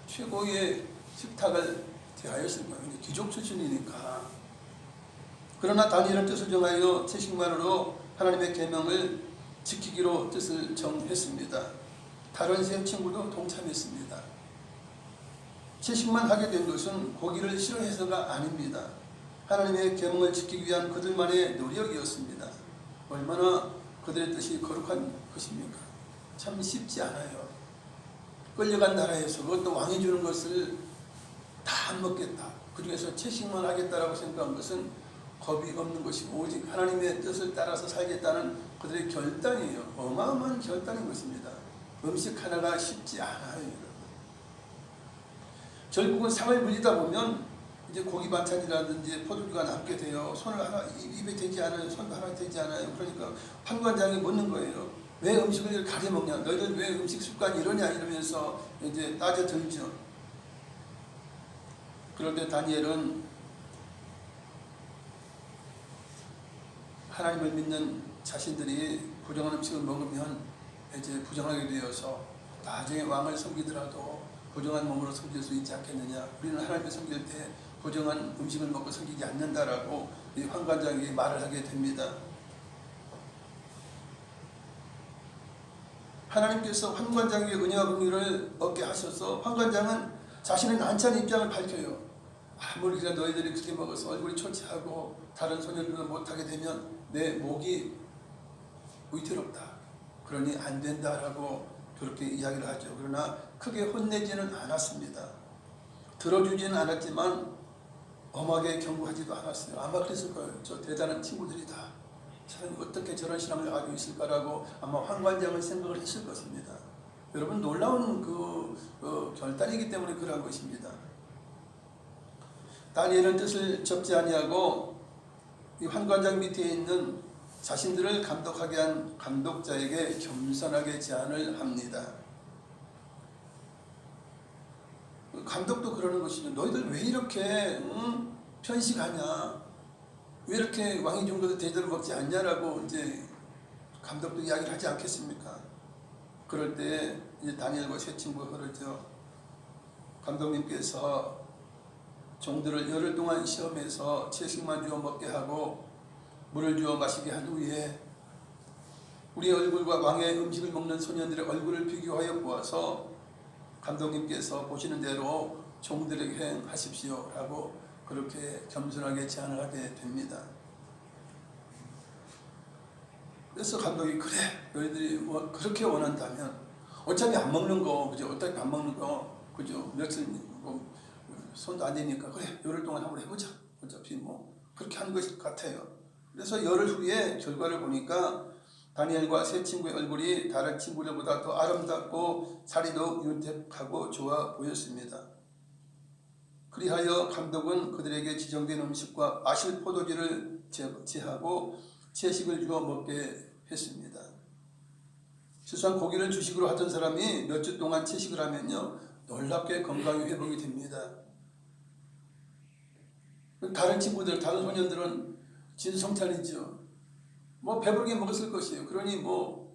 최고의 식탁을 대하였을 거예요. 귀족 출신이니까. 그러나 다니엘은 뜻을 정하여 채식만으로 하나님의 계명을 지키기로 뜻을 정했습니다. 다른 세 친구도 동참했습니다. 채식만 하게 된 것은 고기를 싫어해서가 아닙니다. 하나님의 계명을 지키기 위한 그들만의 노력이었습니다. 얼마나 그들의 뜻이 거룩한 것입니까? 참 쉽지 않아요. 끌려간 나라에서 그것도 왕이 주는 것을 다 안 먹겠다. 그 중에서 채식만 하겠다라고 생각한 것은 겁이 없는 것이고 오직 하나님의 뜻을 따라서 살겠다는 그들의 결단이에요. 어마어마한 결단인 것입니다. 음식 하나가 쉽지 않아요. 결국은 상을 물리다 보면 이제 고기 반찬이라든지 포도주가 남게 돼요. 손을 하나 입에 대지 않아요. 손도 하나 되지 않아요. 그러니까 판관장이 묻는 거예요. 왜 음식을 가려 먹냐? 너희들 왜 음식 습관이 이러냐? 이러면서 이제 따져들죠. 그런데 다니엘은 하나님을 믿는 자신들이 부정한 음식을 먹으면 이제 부정하게 되어서 나중에 왕을 섬기더라도 부정한 몸으로 섬길 수 있지 않겠느냐. 우리는 하나님을 섬길 때 부정한 음식을 먹고 섬기지 않는다라고 이 환관장이 말을 하게 됩니다. 하나님께서 환관장에게 은혜와 긍휼을 얻게 하셔서 환관장은 자신의 난처한 입장을 밝혀요. 아무리 그래 너희들이 그렇게 먹어서 얼굴이 초췌하고 다른 소년들은 못하게 되면 내 목이 위태롭다. 그러니 안 된다라고 그렇게 이야기를 하죠. 그러나 크게 혼내지는 않았습니다. 들어주지는 않았지만 엄하게 경고하지도 않았어요. 아마 그랬을 거예요. 저 대단한 친구들이다. 참 어떻게 저런 신앙을 가지고 있을까라고 아마 환관장은 생각을 했을 것입니다. 여러분 놀라운 결단이기 때문에 그러한 것입니다. 다니엘은 뜻을 접지 아니하고 이 환관장 밑에 있는 자신들을 감독하게 한 감독자에게 겸손하게 제안을 합니다. 감독도 그러는 것이죠. 너희들 왜 이렇게 편식하냐? 왜 이렇게 왕이 준 것을 제대로 먹지 않냐라고 이제 감독도 이야기를 하지 않겠습니까? 그럴 때 이제 다니엘과 세 친구가 그러죠. 감독님께서 종들을 열흘 동안 시험해서 채식만 주어 먹게 하고 물을 주어 마시게 한 후에 우리 얼굴과 왕의 음식을 먹는 소년들의 얼굴을 비교하여 보아서 감독님께서 보시는 대로 종들에게 행하십시오 라고 그렇게 겸손하게 제안을 하게 됩니다. 그래서 감독이 그래 너희들이 그렇게 원한다면 어차피 안 먹는 거 그죠? 어차피 안 먹는 거 그죠? 며칠 손도 안 대니까 그래 열흘 동안 한번 해보자. 어차피 뭐 그렇게 한 것 같아요. 그래서 열흘 후에 결과를 보니까 다니엘과 세 친구의 얼굴이 다른 친구들보다 더 아름답고 살이 더욱 윤택하고 좋아 보였습니다. 그리하여 감독은 그들에게 지정된 음식과 마실 포도주를 제하고 채식을 주어 먹게 했습니다. 실상 고기를 주식으로 하던 사람이 몇 주 동안 채식을 하면요 놀랍게 건강이 회복이 됩니다. 다른 친구들, 다른 소년들은 진성찬이죠. 뭐 배부르게 먹었을 것이에요. 그러니 뭐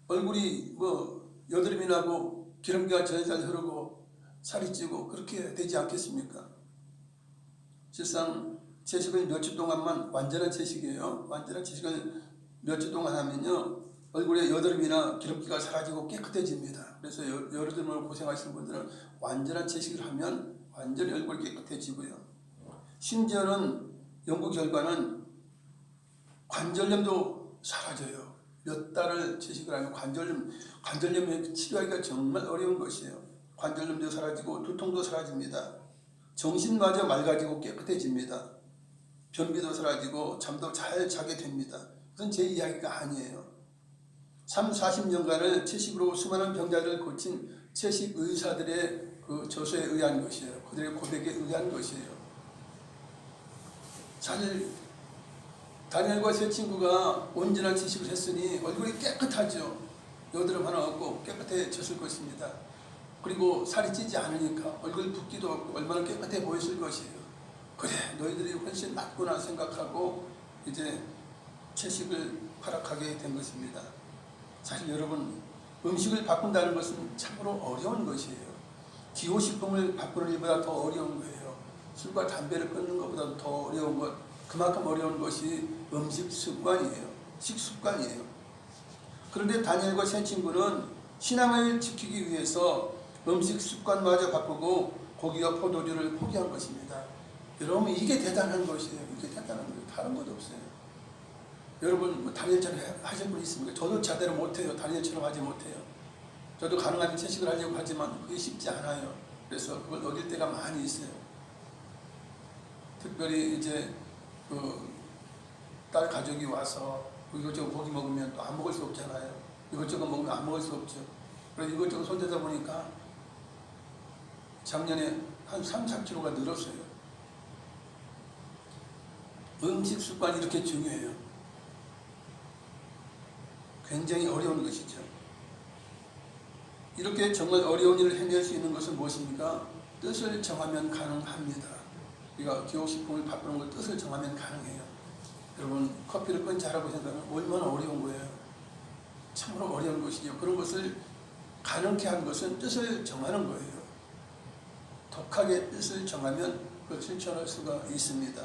얼굴이 뭐 여드름이 나고 기름기가 절절 흐르고 살이 찌고 그렇게 되지 않겠습니까? 실상 채식을 몇 주 동안만 완전한 채식이에요. 완전한 채식을 몇 주 동안 하면요 얼굴에 여드름이나 기름기가 사라지고 깨끗해집니다. 그래서 여드름으로 고생하시는 분들은 완전한 채식을 하면 완전히 얼굴이 깨끗해지고요. 심지어는 연구 결과는 관절염도 사라져요. 몇 달을 채식을 하면 관절염을 치료하기가 정말 어려운 것이에요. 관절염도 사라지고 두통도 사라집니다. 정신마저 맑아지고 깨끗해집니다. 변비도 사라지고 잠도 잘 자게 됩니다. 그건 제 이야기가 아니에요. 40년간을 채식으로 수많은 병자들을 고친 채식 의사들의 그 저서에 의한 것이에요. 그들의 고백에 의한 것이에요. 사실 다니엘과 세 친구가 온전한 채식을 했으니 얼굴이 깨끗하죠. 여드름 하나 없고 깨끗해졌을 것입니다. 그리고 살이 찌지 않으니까 얼굴 붓기도 없고 얼마나 깨끗해 보였을 것이에요. 그래 너희들이 훨씬 낫구나 생각하고 이제 채식을 허락하게 된 것입니다. 사실 여러분 음식을 바꾼다는 것은 참으로 어려운 것이에요. 기호식품을 바꾸는 일보다 더 어려운 거예요. 술과 담배를 끊는 것보다 더 어려운 것, 그만큼 어려운 것이 음식 습관이에요. 식습관이에요. 그런데 다니엘과 세 친구는 신앙을 지키기 위해서 음식 습관마저 바꾸고 고기와 포도주를 포기한 것입니다. 여러분 이게 대단한 것이에요. 이게 대단한 거예요. 다른 것도 없어요. 여러분 뭐 다니엘처럼 하실 분 있습니까? 저도 제대로 못해요. 다니엘처럼 하지 못해요. 저도 가능하면 채식을 하려고 하지만 그게 쉽지 않아요. 그래서 그걸 얻을 때가 많이 있어요. 특별히 이제 딸 가족이 와서 이것저것 고기 먹으면 또 안 먹을 수 없잖아요. 이것저것 먹으면 안 먹을 수 없죠. 그래서 이것저것 손대다 보니까 작년에 한 3-4kg가 늘었어요. 음식 습관이 이렇게 중요해요. 굉장히 어려운 것이죠. 이렇게 정말 어려운 일을 해낼 수 있는 것은 무엇입니까? 뜻을 정하면 가능합니다. 우리가 기호식품을 바꾸는 걸 뜻을 정하면 가능해요. 여러분 커피를 끊자 하라고 생각하면 얼마나 어려운 거예요. 참으로 어려운 것이죠. 그런 것을 가능케 한 것은 뜻을 정하는 거예요. 독하게 뜻을 정하면 그걸 실천할 수가 있습니다.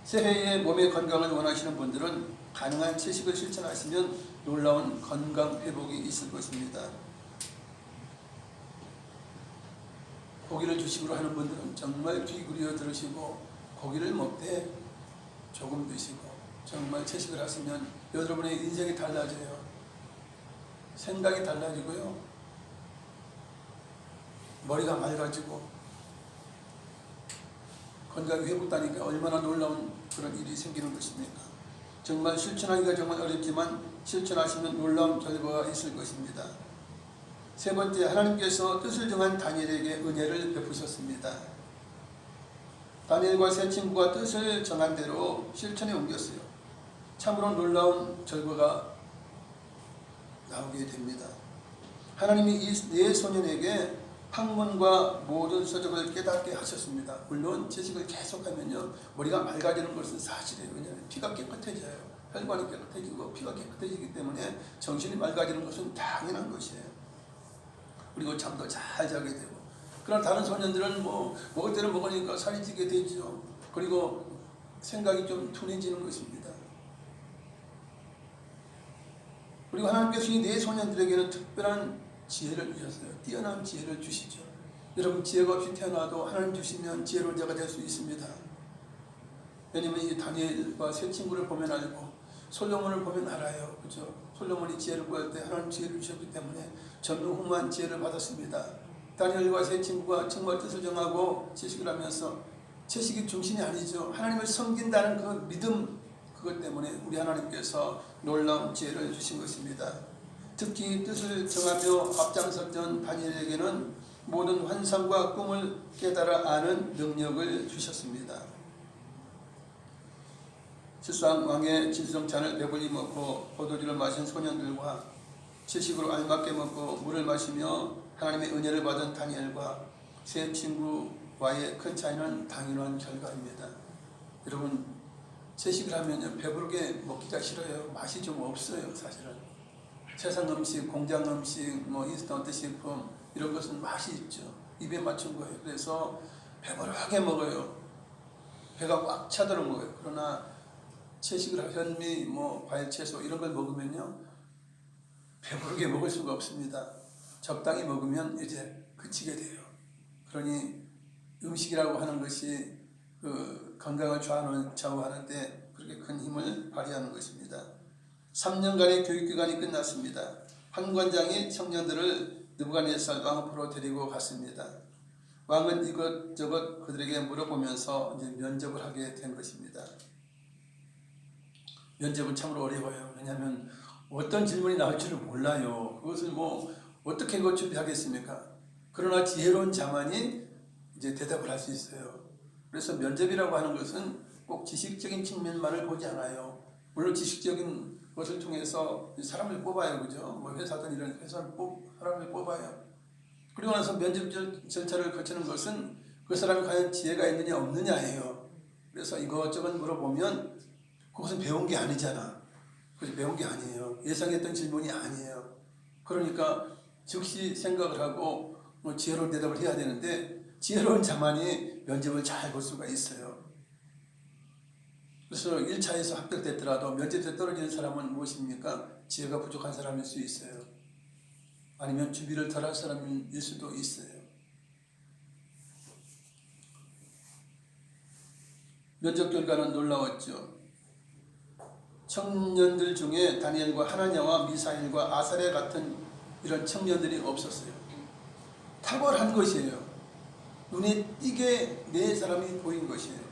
새해에 몸의 건강을 원하시는 분들은 가능한 채식을 실천하시면 놀라운 건강 회복이 있을 것입니다. 고기를 주식으로 하는 분들은 정말 귀 기울여 들으시고 고기를 먹되 조금 드시고 정말 채식을 하시면 여러분의 인생이 달라져요. 생각이 달라지고요. 머리가 맑아지고 건강이 회복되니까 얼마나 놀라운 그런 일이 생기는 것입니까? 정말 실천하기가 정말 어렵지만 실천하시면 놀라운 결과가 있을 것입니다. 세 번째, 하나님께서 뜻을 정한 다니엘에게 은혜를 베푸셨습니다. 다니엘과 세 친구가 뜻을 정한 대로 실천에 옮겼어요. 참으로 놀라운 결과가 나오게 됩니다. 하나님이 이 네 소년에게 학문과 모든 서적을 깨닫게 하셨습니다. 물론 채식을 계속하면요 머리가 맑아지는 것은 사실이에요. 왜냐하면 피가 깨끗해져요. 혈관이 깨끗해지고 피가 깨끗해지기 때문에 정신이 맑아지는 것은 당연한 것이에요. 그리고 잠도 잘 자게 되고. 그러나 다른 소년들은 먹을 때는 먹으니까 살이 찌게 되죠. 그리고 생각이 좀 둔해지는 것입니다. 그리고 하나님께서 이 네 소년들에게는 특별한 지혜를 주셨어요. 뛰어난 지혜를 주시죠. 여러분 지혜가 없이 태어나도 하나님 주시면 지혜로운 자가 될 수 있습니다. 왜냐하면 이 다니엘과 세 친구를 보면 알고 솔로몬을 보면 알아요. 그죠? 솔로몬이 지혜를 구할 때 하나님 지혜를 주셨기 때문에 전무후무한 지혜를 받았습니다. 다니엘과 세 친구가 정말 뜻을 정하고 채식을 하면서 채식이 중심이 아니죠. 하나님을 섬긴다는 그 믿음 그것 때문에 우리 하나님께서 놀라운 지혜를 주신 것입니다. 특히 뜻을 정하며 앞장섰던 다니엘에게는 모든 환상과 꿈을 깨달아 아는 능력을 주셨습니다. 실상 왕의 진성찬을 배불리 먹고 포도주를 마신 소년들과 채식으로 알맞게 먹고 물을 마시며 하나님의 은혜를 받은 다니엘과 세 친구와의 큰 차이는 당연한 결과입니다. 여러분 채식을 하면요 배부르게 먹기가 싫어요. 맛이 좀 없어요. 사실은 세상 음식, 공장 음식, 인스턴트 식품 이런 것은 맛이 있죠. 입에 맞춘 거예요. 그래서 배부르게 먹어요. 배가 꽉 차도록 먹어요. 그러나 채식을 현미, 과일, 채소 이런 걸 먹으면요 배부르게 먹을 수가 없습니다. 적당히 먹으면 이제 그치게 돼요. 그러니 음식이라고 하는 것이 그 건강을 좌우하는데 그렇게 큰 힘을 발휘하는 것입니다. 3년간의 교육기간이 끝났습니다. 한 관장이 청년들을 느부갓네살 왕 앞으로 데리고 갔습니다. 왕은 이것저것 그들에게 물어보면서 이제 면접을 하게 된 것입니다. 면접은 참으로 어려워요. 왜냐하면 어떤 질문이 나올 줄을 몰라요. 그것을 어떻게 준비하겠습니까? 그러나 지혜로운 자만이 이제 대답을 할 수 있어요. 그래서 면접이라고 하는 것은 꼭 지식적인 측면만을 보지 않아요. 물론 지식적인 것을 통해서 사람을 뽑아요. 그죠? 회사든 이런 회사를 사람을 뽑아요. 그리고 나서 면접 절차를 거치는 것은 그 사람이 과연 지혜가 있느냐 없느냐예요. 그래서 이것저것 물어보면 그것은 배운 게 아니잖아. 그것이 배운 게 아니에요. 예상했던 질문이 아니에요. 그러니까 즉시 생각을 하고 지혜로운 대답을 해야 되는데 지혜로운 자만이 면접을 잘 볼 수가 있어요. 그래서 1차에서 합격됐더라도 면접에 떨어지는 사람은 무엇입니까? 지혜가 부족한 사람일 수 있어요. 아니면 준비를 덜한 사람일 수도 있어요. 면접 결과는 놀라웠죠. 청년들 중에 다니엘과 하나냐와 미사일과 아사랴 같은 이런 청년들이 없었어요. 탁월한 것이에요. 눈에 띄게 네 사람이 보인 것이에요.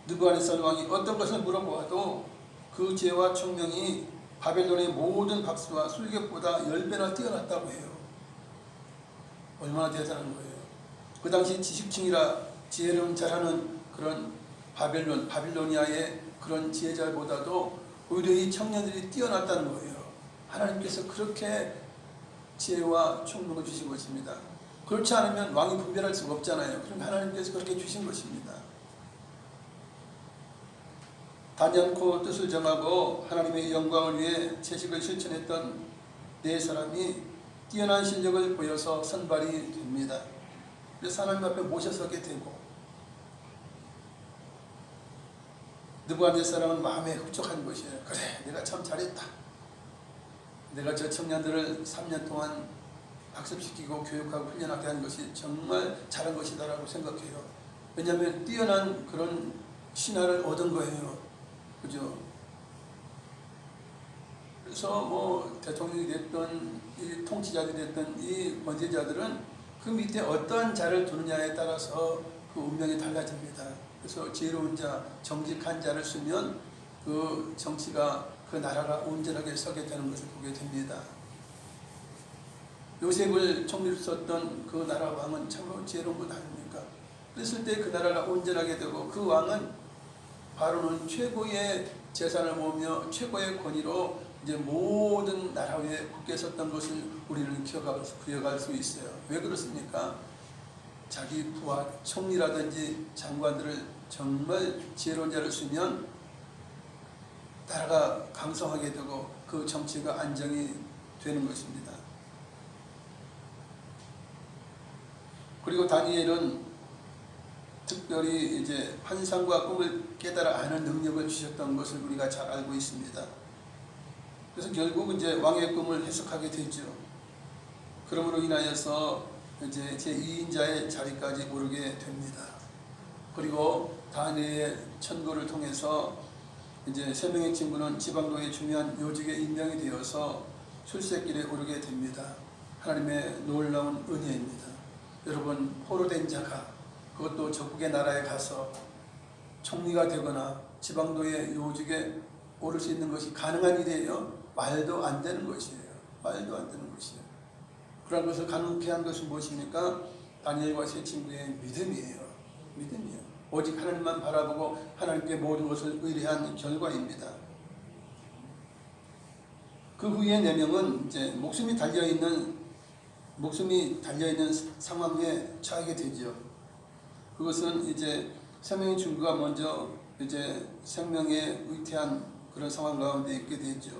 느부갓네살 왕이 어떤 것을 물어보아도 그 지혜와 총명이 바벨론의 모든 박수와 술객보다 10배나 뛰어났다고 해요. 얼마나 대단한 거예요. 그 당시 지식층이라 지혜로운 잘하는 그런 바빌로니아의 그런 지혜자보다도 오히려 이 청년들이 뛰어났다는 거예요. 하나님께서 그렇게 지혜와 총명을 주신 것입니다. 그렇지 않으면 왕이 분별할 수가 없잖아요. 그러니까 하나님께서 그렇게 주신 것입니다. 단연코 뜻을 정하고 하나님의 영광을 위해 채식을 실천했던 네 사람이 뛰어난 실력을 보여서 선발이 됩니다. 그래서 하나님 앞에 모셔서게 되고, 느부갓네살은 마음에 흡족한 것이에요. 그래, 내가 참 잘했다. 내가 저 청년들을 3년 동안 학습시키고 교육하고 훈련하게 한 것이 정말 잘한 것이다라고 생각해요. 왜냐하면 뛰어난 그런 신화를 얻은 거예요. 그죠? 그래서 뭐 대통령이 됐던 이 통치자들이 됐던 이 권세자들은 그 밑에 어떠한 자를 두느냐에 따라서 그 운명이 달라집니다. 그래서 지혜로운 자, 정직한 자를 쓰면 그 정치가, 그 나라가 온전하게 서게 되는 것을 보게 됩니다. 요셉을 총리로 썼던 그 나라 왕은 참으로 지혜로운 것 아닙니까? 그랬을 때 그 나라가 온전하게 되고, 그 왕은 바로는 최고의 재산을 모으며 최고의 권위로 이제 모든 나라 위에 굳게 섰던 것을 우리는 기억할 수 있어요. 왜 그렇습니까? 자기 부하 총리라든지 장관들을 정말 지혜로운 자를 쓰면 나라가 강성하게 되고 그 정치가 안정이 되는 것입니다. 그리고 다니엘은 특별히 이제 환상과 꿈을 깨달아 아는 능력을 주셨던 것을 우리가 잘 알고 있습니다. 그래서 결국 이제 왕의 꿈을 해석하게 되죠. 그러므로 인하여서 이제 제2인자의 자리까지 오르게 됩니다. 그리고 다니엘의 천고를 통해서 이제 세 명의 친구는 지방도의 중요한 요직에 임명이 되어서 출세길에 오르게 됩니다. 하나님의 놀라운 은혜입니다. 여러분, 포로된 자가 그것도 적국의 나라에 가서 총리가 되거나 지방도의 요직에 오를 수 있는 것이 가능한 일이에요? 말도 안 되는 것이에요. 말도 안 되는 것이에요. 그런 것을 가능케 한 것은 무엇입니까? 다니엘과 세 친구의 믿음이에요. 믿음이에요. 오직 하나님만 바라보고 하나님께 모든 것을 의뢰한 결과입니다. 그 후에 네 명은 이제 목숨이 달려있는 상황에 처하게 되죠. 그것은 이제 생명의 친구가 먼저 이제 생명에 위태한 그런 상황 가운데 있게 되죠.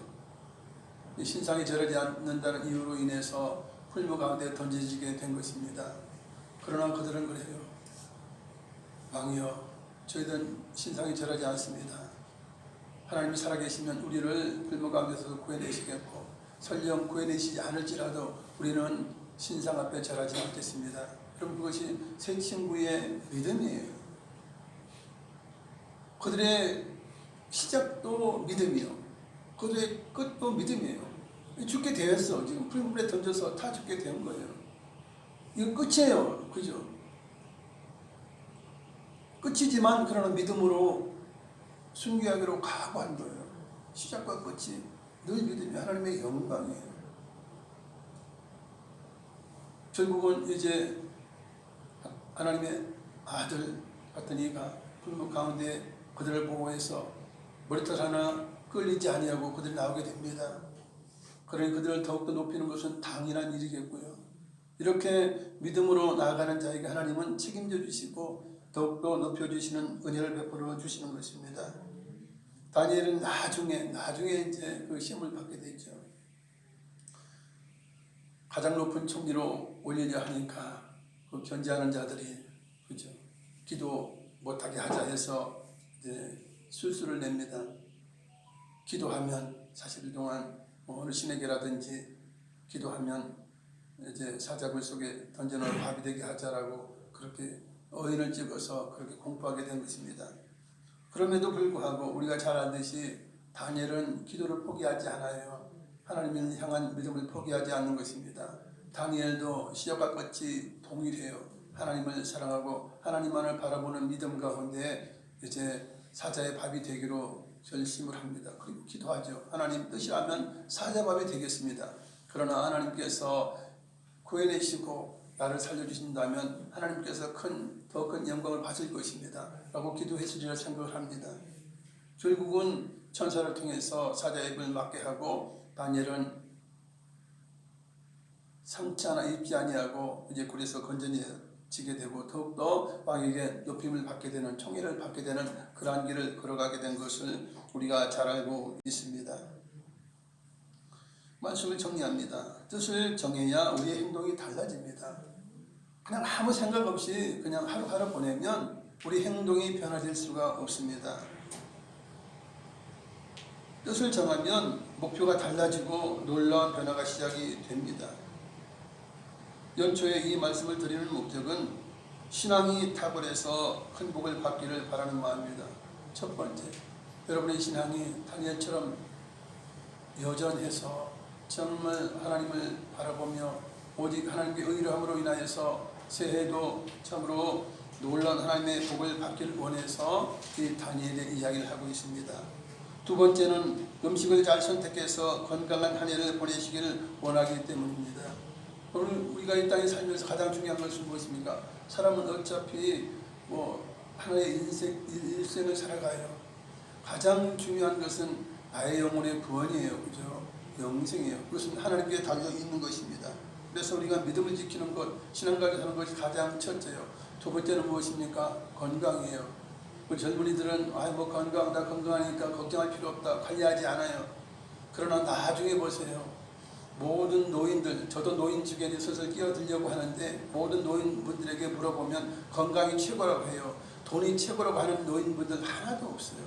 신상이 절하지 않는다는 이유로 인해서 풀무 가운데 던져지게 된 것입니다. 그러나 그들은 그래요. 왕이여, 저희들은 신상이 절하지 않습니다. 하나님이 살아계시면 우리를 풀무 가운데서 구해내시겠고, 설령 구해내시지 않을지라도 우리는 신상 앞에 절하지 않겠습니다. 그럼 그것이 세 친구의 믿음이에요. 그들의 시작도 믿음이요, 그들의 끝도 믿음이에요. 죽게 되었어. 지금 풀물에 던져서 다 죽게 된 거예요. 이거 끝이에요. 그죠? 끝이지만 그러나 믿음으로 순교하기로 각오한 거예요. 시작과 끝이 늘 믿음이 하나님의 영광이에요. 결국은 이제 하나님의 아들 같은 이가 풀무 가운데 그들을 보호해서 머리털 하나 끌리지 아니하고 그들이 나오게 됩니다. 그러니 그들을 더욱더 높이는 것은 당연한 일이겠고요. 이렇게 믿음으로 나아가는 자에게 하나님은 책임져 주시고 더욱더 높여주시는 은혜를 베풀어 주시는 것입니다. 다니엘은 나중에 이제 그 시험을 받게 되죠. 가장 높은 총리로 올리려 하니까 그 견제하는 자들이, 그죠, 기도 못하게 하자 해서 이제 술수를 냅니다. 기도하면 40일 동안 어느 신에게라든지 기도하면 이제 사자굴 속에 던져놓은 밥이 되게 하자라고 그렇게 어인을 찍어서 그렇게 공포하게 된 것입니다. 그럼에도 불구하고 우리가 잘 알듯이 다니엘은 기도를 포기하지 않아요. 하나님을 향한 믿음을 포기하지 않는 것입니다. 다니엘도 시작과 끝이 동일해요. 하나님을 사랑하고 하나님만을 바라보는 믿음 가운데 이제 사자의 밥이 되기로 결심을 합니다. 그리고 기도하죠. 하나님 뜻이라면 사자의 밥이 되겠습니다. 그러나 하나님께서 구해내시고 나를 살려주신다면 하나님께서 더 큰 영광을 받을 것입니다 라고 기도했으리라 생각을 합니다. 결국은 천사를 통해서 사자의 입을 막게 하고 다니엘은 삼치 하나 입지 아니하고 이제 굴에서 건져지게 되고 더욱더 왕에게 높임을 받게 되는 총애를 받게 되는 그러한 길을 걸어가게 된 것을 우리가 잘 알고 있습니다. 말씀을 정리합니다. 뜻을 정해야 우리의 행동이 달라집니다. 그냥 아무 생각 없이 그냥 하루하루 보내면 우리 행동이 변화될 수가 없습니다. 뜻을 정하면 목표가 달라지고 놀라운 변화가 시작이 됩니다. 연초에 이 말씀을 드리는 목적은 신앙이 탁월해서 큰 복을 받기를 바라는 마음입니다. 첫 번째, 여러분의 신앙이 다니엘처럼 여전해서 정말 하나님을 바라보며 오직 하나님께 의뢰함으로 인하여서 새해도 참으로 놀라운 하나님의 복을 받기를 원해서 이 다니엘의 이야기를 하고 있습니다. 두 번째는 음식을 잘 선택해서 건강한 한 해를 보내시기를 원하기 때문입니다. 오늘 우리가 이 땅에 살면서 가장 중요한 것은 무엇입니까? 사람은 어차피 하나의 일생을 살아가요. 가장 중요한 것은 나의 영혼의 구원이에요. 그죠? 영생이에요. 그것은 하나님께 달려 있는 것입니다. 그래서 우리가 믿음을 지키는 것, 신앙까지 하는 것이 가장 첫째요. 두 번째는 무엇입니까? 건강이에요. 우리 젊은이들은 건강하다, 건강하니까 걱정할 필요 없다, 관리하지 않아요. 그러나 나중에 보세요. 모든 노인들, 저도 노인 주변에 슬슬 끼어들려고 하는데 모든 노인분들에게 물어보면 건강이 최고라고 해요. 돈이 최고라고 하는 노인분들 하나도 없어요.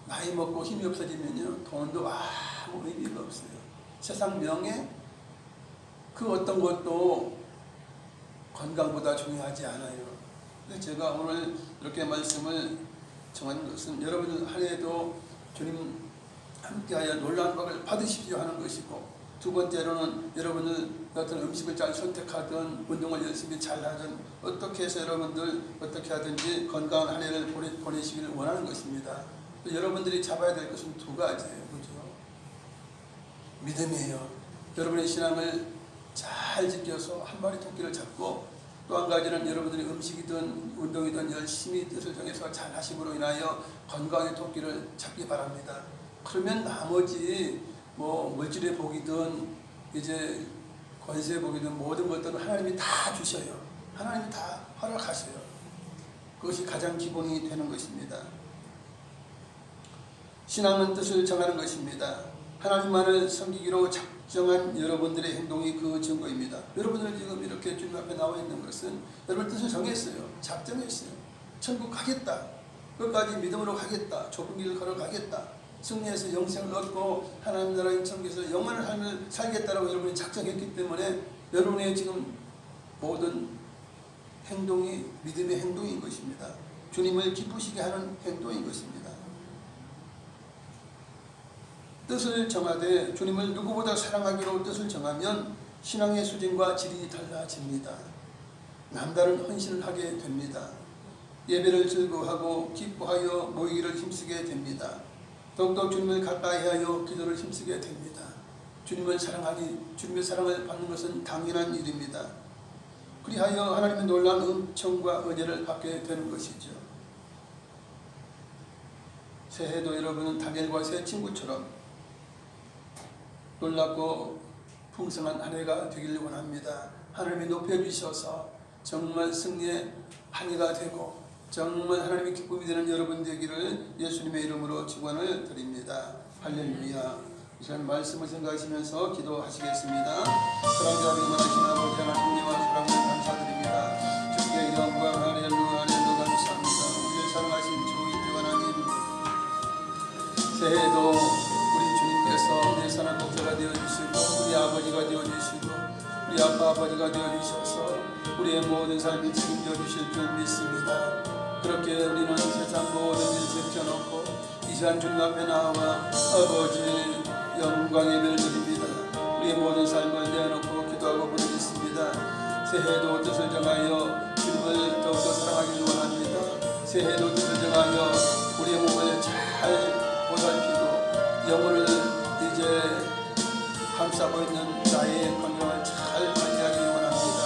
나이 먹고 힘이 없어지면요, 돈도 아무 의미가 없어요. 세상 명예, 그 어떤 것도 건강보다 중요하지 않아요. 그래서 제가 오늘 이렇게 말씀을 정한 것은 여러분 한 해도 주님 함께하여 놀라운 복을 받으십시오 하는 것이고, 두 번째로는 여러분들 어떤 음식을 잘 선택하든 운동을 열심히 잘 하든 어떻게 해서 여러분들 어떻게 하든지 건강한 한 해를 보내시기를 원하는 것입니다. 여러분들이 잡아야 될 것은 두 가지예요. 그죠? 믿음이에요. 여러분의 신앙을 잘 지켜서 한 마리 토끼를 잡고, 또 한 가지는 여러분들이 음식이든 운동이든 열심히 뜻을 정해서 잘 하심으로 인하여 건강의 토끼를 잡기 바랍니다. 그러면 나머지 물질의 복이든 이제 권세의 복이든 모든 것들은 하나님이 다 주셔요. 하나님이 다 허락하셔요. 그것이 가장 기본이 되는 것입니다. 신앙은 뜻을 정하는 것입니다. 하나님만을 섬기기로 작정한 여러분들의 행동이 그 증거입니다. 여러분들 지금 이렇게 주님 앞에 나와 있는 것은 여러분 뜻을 정했어요. 작정했어요. 천국 가겠다. 끝까지 믿음으로 가겠다. 좁은 길을 걸어가겠다. 승리해서 영생을 얻고 하나님 나라의 천국에서 영원한 삶을 살겠다라고 여러분이 작정했기 때문에 여러분의 지금 모든 행동이 믿음의 행동인 것입니다. 주님을 기쁘시게 하는 행동인 것입니다. 뜻을 정하되 주님을 누구보다 사랑하기로 뜻을 정하면 신앙의 수준과 질이 달라집니다. 남다른 헌신을 하게 됩니다. 예배를 즐거워하고 기뻐하여 모이기를 힘쓰게 됩니다. 더욱더 주님을 가까이하여 기도를 힘쓰게 됩니다. 주님을 사랑을 받는 것은 당연한 일입니다. 그리하여 하나님의 놀라운 은총과 은혜를 받게 되는 것이죠. 새해도 여러분은 다니엘과 새 친구처럼 놀랍고 풍성한 한 해가 되기를 원합니다. 하나님이 높여주셔서 정말 승리의 한 해가 되고 정말 하나님의 기쁨이 되는 여러분 되기를 예수님의 이름으로 축원을 드립니다. 할렐루야. 이전 말씀을 생각하시면서 기도하시겠습니다. 사랑과 영원하신 아버지 하나님과 사랑을 감사드립니다. 주께 영광 할렐루야 할렐루야 감사합니다. 우리를 사랑하신 주 인주 하나님, 새해도 우리 선한 목자가 되어주시고 우리 아버지가 되어주시고 우리 아버지가 되어주셔서 우리의 모든 삶을 책임져 주실 줄 믿습니다. 그렇게 우리는 세상 모든 일을 제쳐놓고 이 시간 주님 앞에 나와 아버지 영광의 예배를 드립니다. 우리의 모든 삶을 내어놓고 기도하고 부르짖습니다. 새해도 뜻을 정하여 주님을 더욱더 사랑하기를 원합니다. 새해도 뜻을 정하여 우리의 몸을 잘 보살피고 영혼을 이제 감싸고 있는 나의 건강을 잘 관리하기를 원합니다.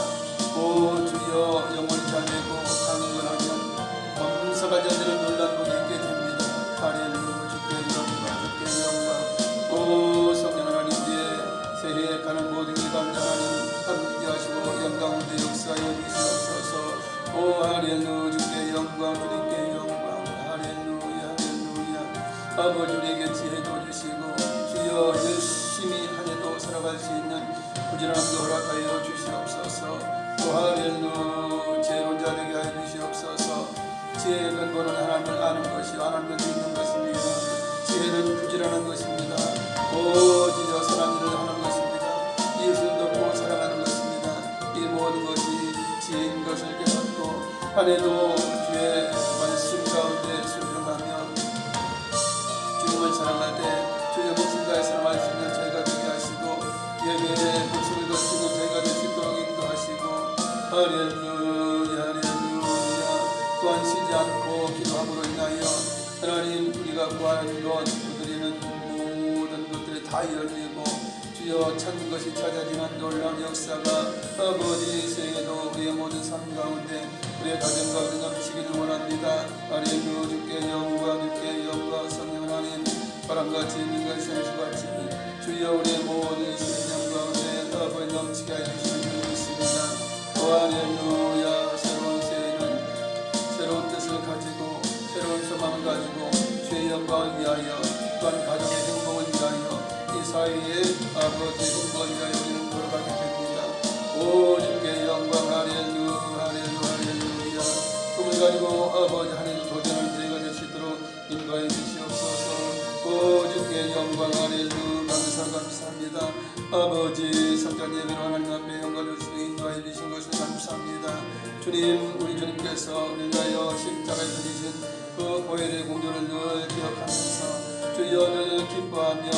오 주여 영원히 잘되고 강건하면 범사가 자들은 놀란 복이 있게 됩니다. 할렐루야 주께 영광 주께 영광. 오 성령 하나님 위에 새해 가는 모든 일 가운데 하나님 함께하시고 영광 대 역사여 주시옵소서. 오 할렐루야 주께 영광 주님께 영광. 할렐루야 할렐루야. 아버지 우리에게 지혜도 주시고 주여 열심히 한 해도 살아갈 수 있는 부지런함도 허락하여 주시옵소서. 또 할렐루야 지혜로운 자 되게 하여 주시옵소서. 지혜의 근본은 하나님을 아는 것이 하나님을 믿는 것입니다. 지혜는 부지런한 것입니다. 오 주여 선한 일을 하는 것입니다. 이웃을 돕고 사랑하는 것입니다. 이 모든 것이 지혜인 것을 깨닫고 한 해도 주의 말씀 가운데 순종하며 주님을 사랑할 때 주의 목숨 다해 사랑할 수 있는 저희가 되게 하시고 예배에 목숨을 거치는 저희가 될 수 있도록 인도하시고 할렐루야 할렐루야. 또한 쉬지 않고 기도함으로 인하여 하나님 우리가 구하는 것 드리는 모든 것들이 다 열리고 주여 찾는 것이 찾아지는 놀라운 역사가 아버지 새해에도 우리의 모든 삶 가운데 우리의 가정 가운데 넘치기를 원합니다. 할렐루야 주께 영광 주께 영광. 성령 하나님 바람같이 민같이 현수같이 주여 우리의 모든 신령 가운데 아버지 넘치게 해주시는 줄 믿습니다. 할렐루야. 새로운 새해는 새로운 뜻을 가지고 새로운 소망을 가지고 주의 영광을 위하여 또한 가정의 행복을 위하여 이 사회의 아버지 행복을 위하여 우리는 걸어가게 됩니다. 오 주께 영광. 할렐루야 할렐루야 할렐루야. 꿈을 가지고 아버지 하나님 도전을 저희가 될 수 있도록 인도하여 주시옵소서. 오 주께 영광. 할렐루야 감사합니다. 아버지 성전 예배로 하나님 앞에 영광을 주시고 인도하여 주신 것을 감사합니다. 주님 우리 주님께서 우리를 위하여 십자가에 드리신 그 보혈의 공로를 늘 기억하면서 주여 늘 기뻐하며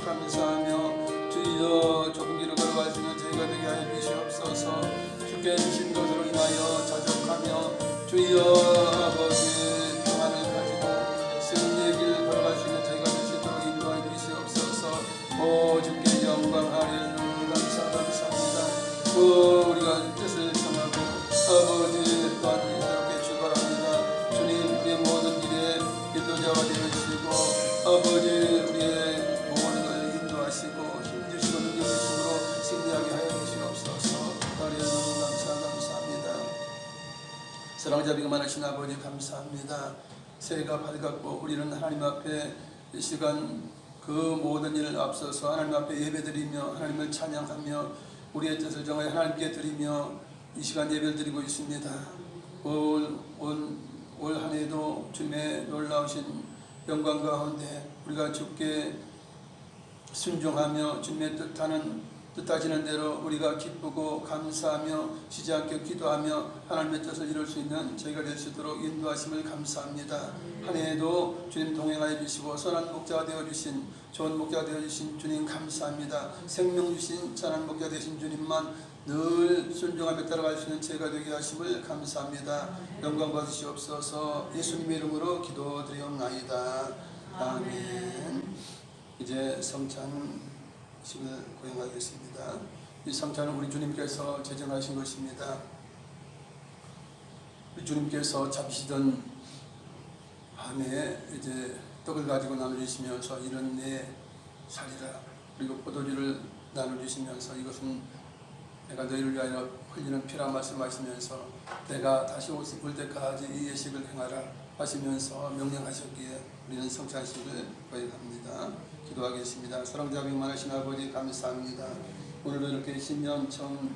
감사하며 주여 좁은 길을 걸어갈 수 있는 저희가 되게 하여 주시옵소서. 주께 주신 것으로 인하여 자족하며 주여 아버지 평안을 가지고 승리의 길을 걸어갈 수 있는 저희가 될 수 있도록 인도하여 주시옵소서. 오 주께 영광. 할렐루야 감사합니다. 오 우리가 뜻을 정하고 아버지 또한 이렇게 출발합니다. 주님 우리의 모든 일에 인도자가 되어주시고 아버지 우리의 모든 것을 인도하시고 힘주시고 능력주심으로 승리하게 하여 주시옵소서. 할렐루야 감사합니다. 사랑자비가 많으신 아버지 감사합니다. 새해가 밝았고 우리는 하나님 앞에 이 시간 그 모든 일을 앞서서 하나님 앞에 예배드리며 하나님을 찬양하며 우리의 뜻을 정하여 하나님께 드리며 이 시간 예배를 드리고 있습니다. 올 한 해도 주님의 놀라우신 영광 가운데 우리가 주께 순종하며 주님의 뜻하시는 대로 우리가 기쁘고 감사하며 쉬지 않게 기도하며 하나님의 뜻을 이룰 수 있는 저희가 될 수 있도록 인도하심을 감사합니다. 한 해에도 주님 동행하여 주시고 선한 목자가 되어주신 좋은 목자가 되어주신 주님 감사합니다. 생명 주신 선한 목자 되신 주님만 늘 순종하며 따라갈 수 있는 저희가 되게 하심을 감사합니다. 영광 받으시옵소서. 예수님의 이름으로 기도드리옵나이다. 아멘. 이제 성찬식을 고행하겠습니다. 이 성찬은 우리 주님께서 제정하신 것입니다. 우리 주님께서 잡히시던 밤에 이제 떡을 가지고 나눠주시면서 이런 내 살이라 그리고 포도주를 나눠주시면서 이것은 내가 너희를 위하여 흘리는 피라 말씀하시면서 내가 다시 올 때까지 이 예식을 행하라 하시면서 명령하셨기에 우리는 성찬식을 고행합니다. 기도하겠습니다. 사랑자 빙만하신 아버지 감사합니다. 오늘도 이렇게 신년 처음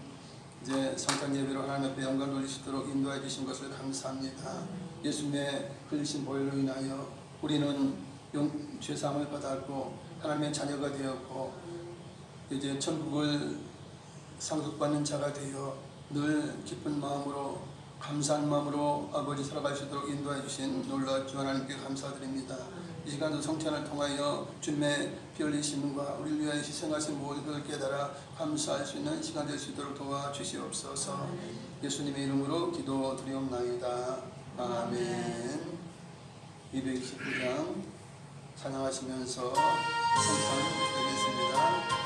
이제 성찬 예배로 하나님 앞에 영광 돌리시도록 인도해 주신 것을 감사합니다. 예수님의 흘리신 보혈로 인하여 우리는 죄사함을 받았고 하나님의 자녀가 되었고 이제 천국을 상속받는 자가 되어 늘 기쁜 마음으로 감사한 마음으로 아버지 살아갈 수 있도록 인도해 주신 놀라운 주 하나님께 감사드립니다. 이 시간도 성찬을 통하여 주님의 피 흘리심과 우리를 위하여 희생하신 모든 것을 깨달아 감사할 수 있는 시간 될 수 있도록 도와주시옵소서. 예수님의 이름으로 기도드리옵나이다. 아멘. 229장 찬양하시면서 성찬 드리겠습니다.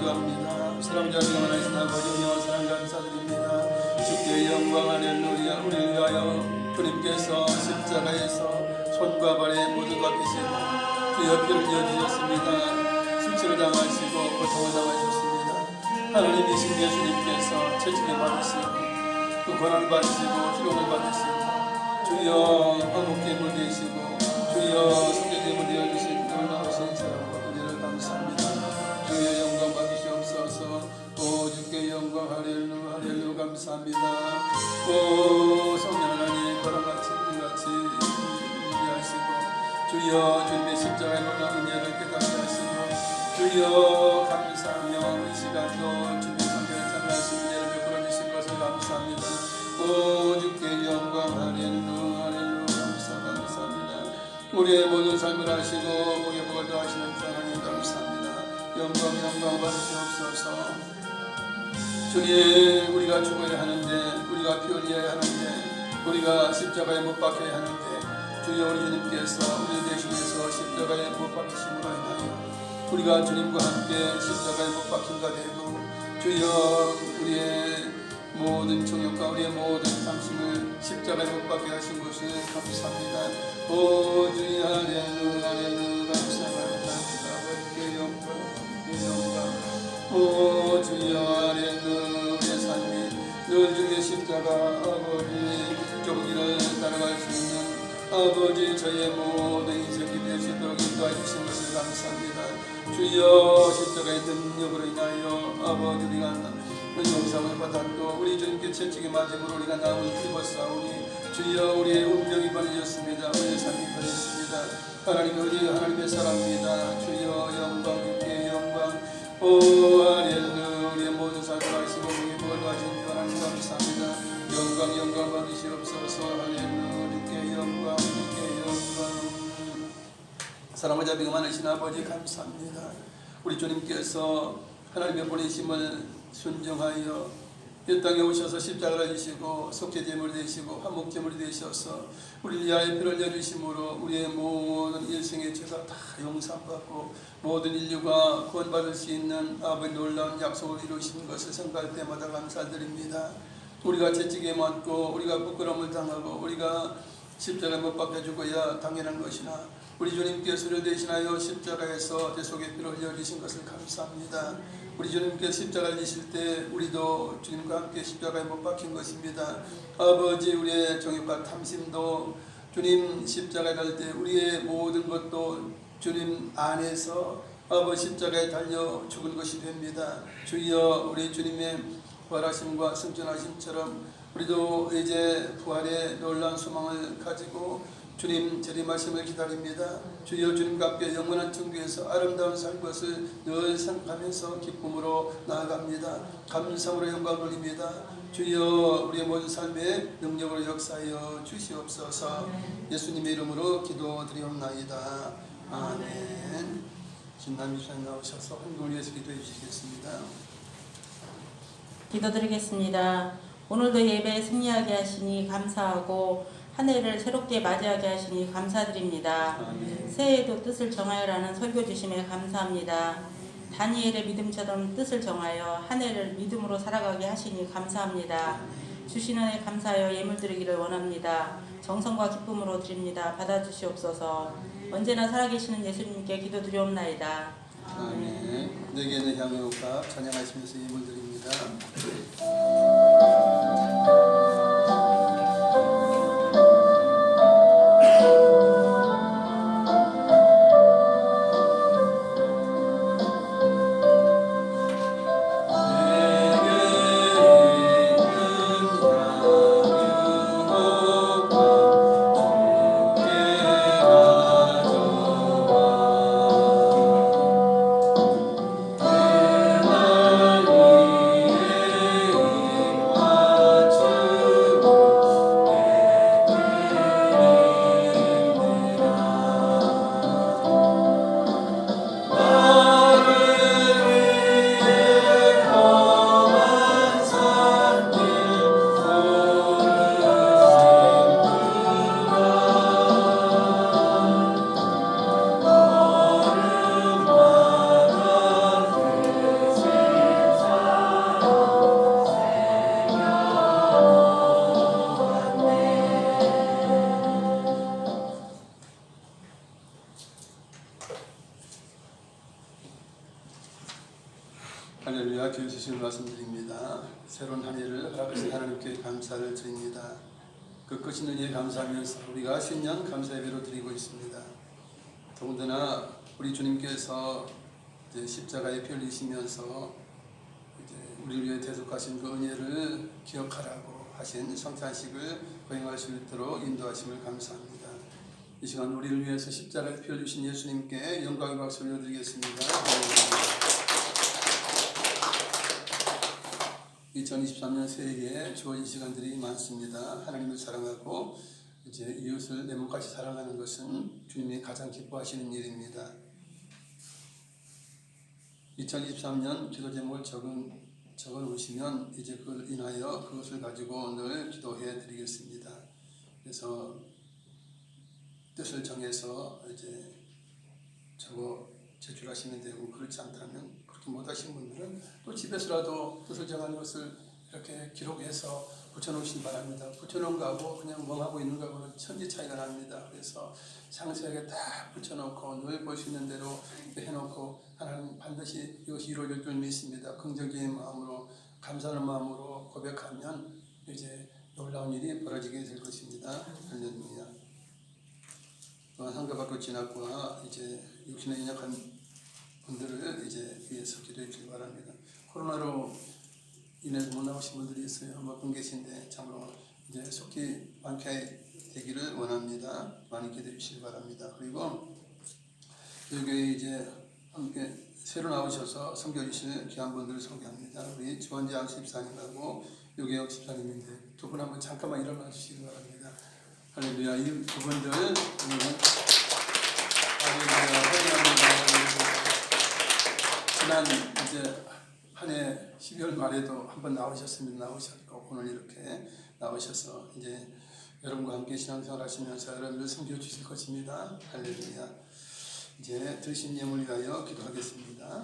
기도합니다. 사랑자비가 많으신 아버지 은혜와 사랑 감사드립니다. 주께 영광 할렐루야. 우리를 위하여 주님께서 십자가에서 손과 발에 모두 박히시고 주여 피를 흘려주셨습니다. 수치를 당하시고 고통을 당하셨습니다. 하나님이신 예수님께서 채찍을 받으시고 또 고난을 받으시고 희롱을 받으시고 주여 화목에 물리시고 주여 성경에 물려주신 놀라우신 사랑과 은혜를 감사합니다. 주의 영광 받으시옵소서. 오 주께 영광 할렐루야 할렐루야 감사합니다. 오 성령 하나님 바람같이 우리같이 우리하시고 주여 주님의 십자가의 놀라운 은혜를 깨닫게 하시고 주여 감사하며 이 시간도 주님의 성경을 참여하신 은혜를 베풀어 주신 것을 감사합니다. 오 주께 영광 할렐루야 할렐루야 감사합니다. 우리의 모든 삶을 하시고 복의 복을 더하시는 하나님 감사합니다. 영광 받으시옵소서. 주님 우리가 죽어야 하는데 우리가 피 흘려야 하는데 우리가 십자가에 못 박혀야 하는데 주여 우리 주님께서 우리 대신해서 십자가에 못 박히심으로 인하여 우리가 주님과 함께 십자가에 못 박힌가 되고 주여 우리의 모든 정욕과 우리의 모든 탐심을 십자가에 못 박게 하신 것을 감사합니다. 오 주여 할렐루야 할렐루야 감사합니다. 아버지께 영광 오 주여 할렐루야. 우리의 삶이 늘 주의 십자가 아버지 종기를 따라갈 수 있는 아버지 저의 모든 인생이 될 수 있도록 인도해 주신 것을 감사합니다. 주여 십자가의 능력으로 인하여 아버지 우리가 영상을 받았고 우리 주님께 채찍에 맞음으로 우리가 나음을 입었사오니 주여 우리의 운명이 변해졌습니다. 우리의 삶이 변했습니다. 하나님 우리 하나님의 사랑입니다. 주여 영광 주께 영광 오 할렐루야. 우리의 모든 삶을 하시고 우리의 복을 가진 하나님 감사합니다. 영광 받으시옵소서. 할렐루야 주께 영광 주께 영광. 사랑과 자비가 많으신 아버지 감사합니다. 우리 주님께서 하나님의 보내심을 순종하여 이 땅에 오셔서 십자가를 지시고 속죄제물이 되시고 화목제물이 되셔서 우리를 위하여 피를 흘려주심으로 우리의 모든 일생의 죄가 다 용서받고 모든 인류가 구원받을 수 있는 아버지 놀라운 약속을 이루신 것을 생각할 때마다 감사드립니다. 우리가 채찍에 맞고 우리가 부끄러움을 당하고 우리가 십자가에 못 박혀 죽어야 당연한 것이나 우리 주님께서 우리를 대신하여 십자가에서 대속의 피를 흘려주신 것을 감사합니다. 우리 주님께서 십자가를 지실 때 우리도 주님과 함께 십자가에 못 박힌 것입니다. 아버지 우리의 정욕과 탐심도 주님 십자가에 갈 때 우리의 모든 것도 주님 안에서 아버지 십자가에 달려 죽은 것이 됩니다. 주여 우리 주님의 부활하심과 승천하심처럼 우리도 이제 부활의 놀라운 소망을 가지고 주님 재림하심을 기다립니다. 주여 주님과 함께 영원한 천국에서 아름다운 살 것을 늘 생각하면서 기쁨으로 나아갑니다. 감사함으로 영광 돌립니다. 주여 우리의 모든 삶의 능력으로 역사하여 주시옵소서. 예수님의 이름으로 기도드리옵나이다. 아멘. 진남 집사님 나오셔서 한국을 위해서 기도해 주시겠습니다. 기도드리겠습니다. 오늘도 예배에 승리하게 하시니 감사하고 한 해를 새롭게 맞이하게 하시니 감사드립니다. 아멘. 새해에도 뜻을 정하여라는 설교 주심에 감사합니다. 다니엘의 믿음처럼 뜻을 정하여 한 해를 믿음으로 살아가게 하시니 감사합니다. 주신 은혜 감사하여 예물 드리기를 원합니다. 정성과 기쁨으로 드립니다. 받아주시옵소서. 언제나 살아계시는 예수님께 기도드리옵나이다. 아멘. 내게는 향의 옷과 찬양하시면서 예물 드립니다. 할렐루야. 교회 주신 말씀드립니다. 새로운 한 해를 허락하신 하나님께 감사를 드립니다. 그 크신 은혜에 감사하면서 우리가 신년 감사 예배로 드리고 있습니다. 더군다나 우리 주님께서 이제 십자가에 피 흘리시면서 이제 우리를 위해 대속하신 그 은혜를 기억하라고 하신 성찬식을 거행할 수 있도록 인도하심을 감사합니다. 이 시간 우리를 위해서 십자가에 피 흘리신 예수님께 영광의 박수를 올려드리겠습니다. 2023년 새해에 주어진 시간들이 많습니다. 하나님을 사랑하고 이제 이웃을 내 몸같이 사랑하는 것은 주님이 가장 기뻐하시는 일입니다. 2023년 기도 제목을 적어 놓으시면 이제 그걸 인하여 그것을 가지고 오늘 기도해 드리겠습니다. 그래서 뜻을 정해서 이제 적어 제출하시면 되고, 그렇지 않다면 그렇게 못하신 분들은 또 집에서라도 뜻을 정한 것을 이렇게 기록해서 붙여놓으시기 바랍니다. 붙여놓은 거하고 그냥 멍하고 있는 거하고는 천지 차이가 납니다. 그래서 상세하게 다 붙여놓고 늘 볼 수 있는 대로 해놓고 하나님 반드시 이것이 이루어질 줄 믿습니다. 긍정적인 마음으로, 감사하는 마음으로 고백하면 이제 놀라운 일이 벌어지게 될 것입니다. 할렐루야. 또한 한가 밖으로 지났구나 이제 육신에 연약한 분들을 이제 위해서 기도해 주시기 바랍니다. 코로나로 인해서 못 나오신 분들이 있어요. 몇 분 계신데 참으로 이제 속히 완쾌되기를 원합니다. 많이 기도해 주시기 바랍니다. 그리고 여기 이제 함께 새로 나오셔서 섬겨주실 귀한 분들을 소개합니다. 우리 주원장 집사님하고 유계혁 집사님인데 두 분 한번 잠깐만 일어나 주시기 바랍니다. 할렐루야. 이 두 분들 오늘은 지난 이제 한 해 12월 말에도 한번 나오셨고 오늘 이렇게 나오셔서 이제 여러분과 함께 신앙생활 하시면서 여러분을 섬겨 주실 것입니다. 할렐루야. 이제 드신 예물 위하여 기도하겠습니다.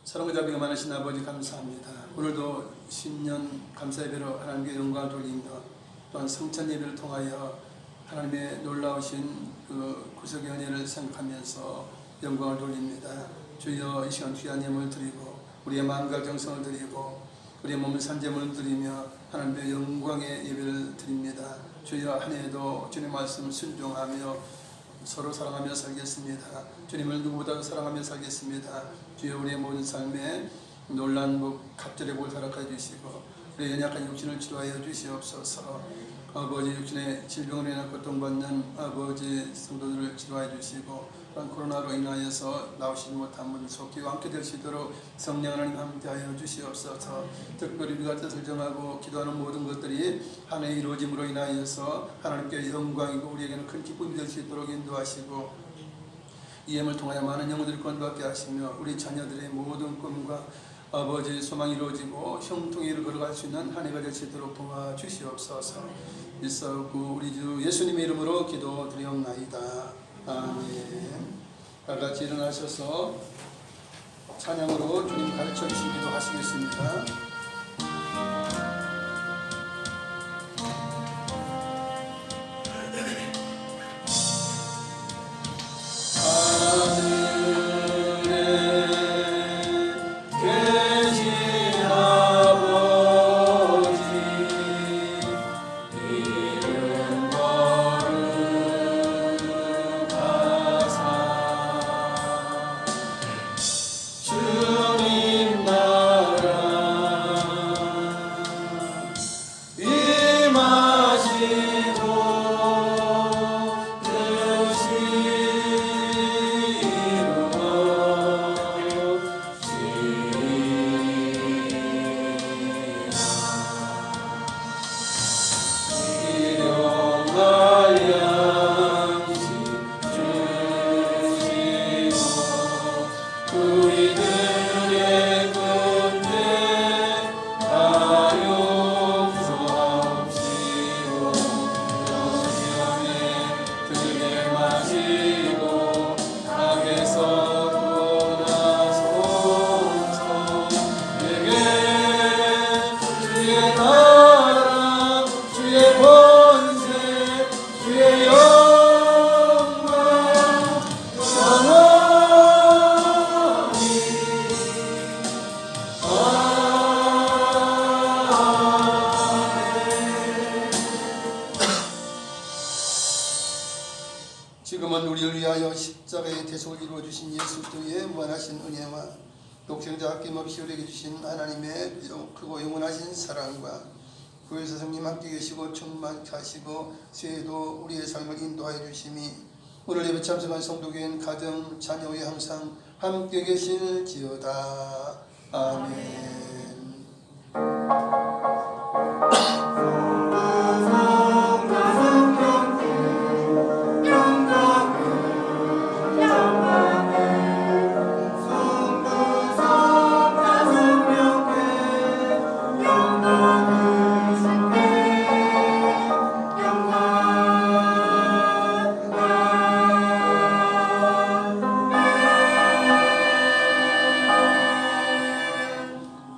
사랑과 자비가 많으신 아버지 감사합니다. 오늘도 신년 감사 예배로 하나님께 영광을 돌리며 또한 성찬 예배를 통하여 하나님의 놀라우신 그 구속의 은혜를 생각하면서 영광을 돌립니다. 주여 이 시간 귀한 예물을 드리고 우리의 마음과 정성을 드리고 우리의 몸을 산제물을 드리며 하나님의 영광의 예배를 드립니다. 주여 한 해에도 주님 말씀을 순종하며 서로 사랑하며 살겠습니다. 주님을 누구보다 사랑하며 살겠습니다. 주여 우리의 모든 삶에 놀란 복 갑절의 복을 허락하여 주시고 우리의 연약한 육신을 치료하여 주시옵소서. 아버지 육신의 질병으로 인해 고통받는 아버지 성도들을 치료하여 주시고 또한 코로나로 인하여서 나오시지 못한 분 속히 완쾌될 수 있도록 성령 하나님 함께하여 주시옵소서. 특별히 우리가 뜻을 정하고 기도하는 모든 것들이 한 해 이루어짐으로 인하여서 하나님께 영광이고 우리에게는 큰 기쁨이 될 수 있도록 인도하시고 이 예물을 통하여 많은 영혼들을 구원받게 하시며 우리 자녀들의 모든 꿈과 아버지 소망이 이루어지고 형통의 일을 걸어갈 수 있는 한 해가 될 수 있도록 도와주시옵소서. 일사없고 우리 주 예수님의 이름으로 기도드리옵나이다. 아멘. 다같이 일어나셔서 찬양으로 주님 가르쳐 주신 기도 하시겠습니다. 주님 나라 위하여 십자가의 대속을 이루어 주신 예수 그리스도의 무한하신 은혜와 독생자 아낌없이 우리에게 주신 하나님의 크고 영원하신 사랑과 구일사 성님 함께 계시고 충만케 하시고 새해도 우리의 삶을 인도하여 주심이 오늘 예배 참석한 성도교인 가정 자녀의 항상 함께 계실지어다. 아멘.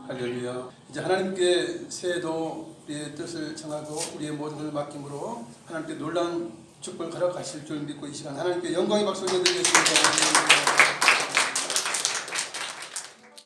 할렐루야. 이제 하나님께 새해도 우리의 뜻을 정하고 우리의 모든 것을 맡김으로 하나님께 놀라운 축복을 가져가실 줄 믿고 이 시간 하나님께 영광의 박수 올려드리겠습니다.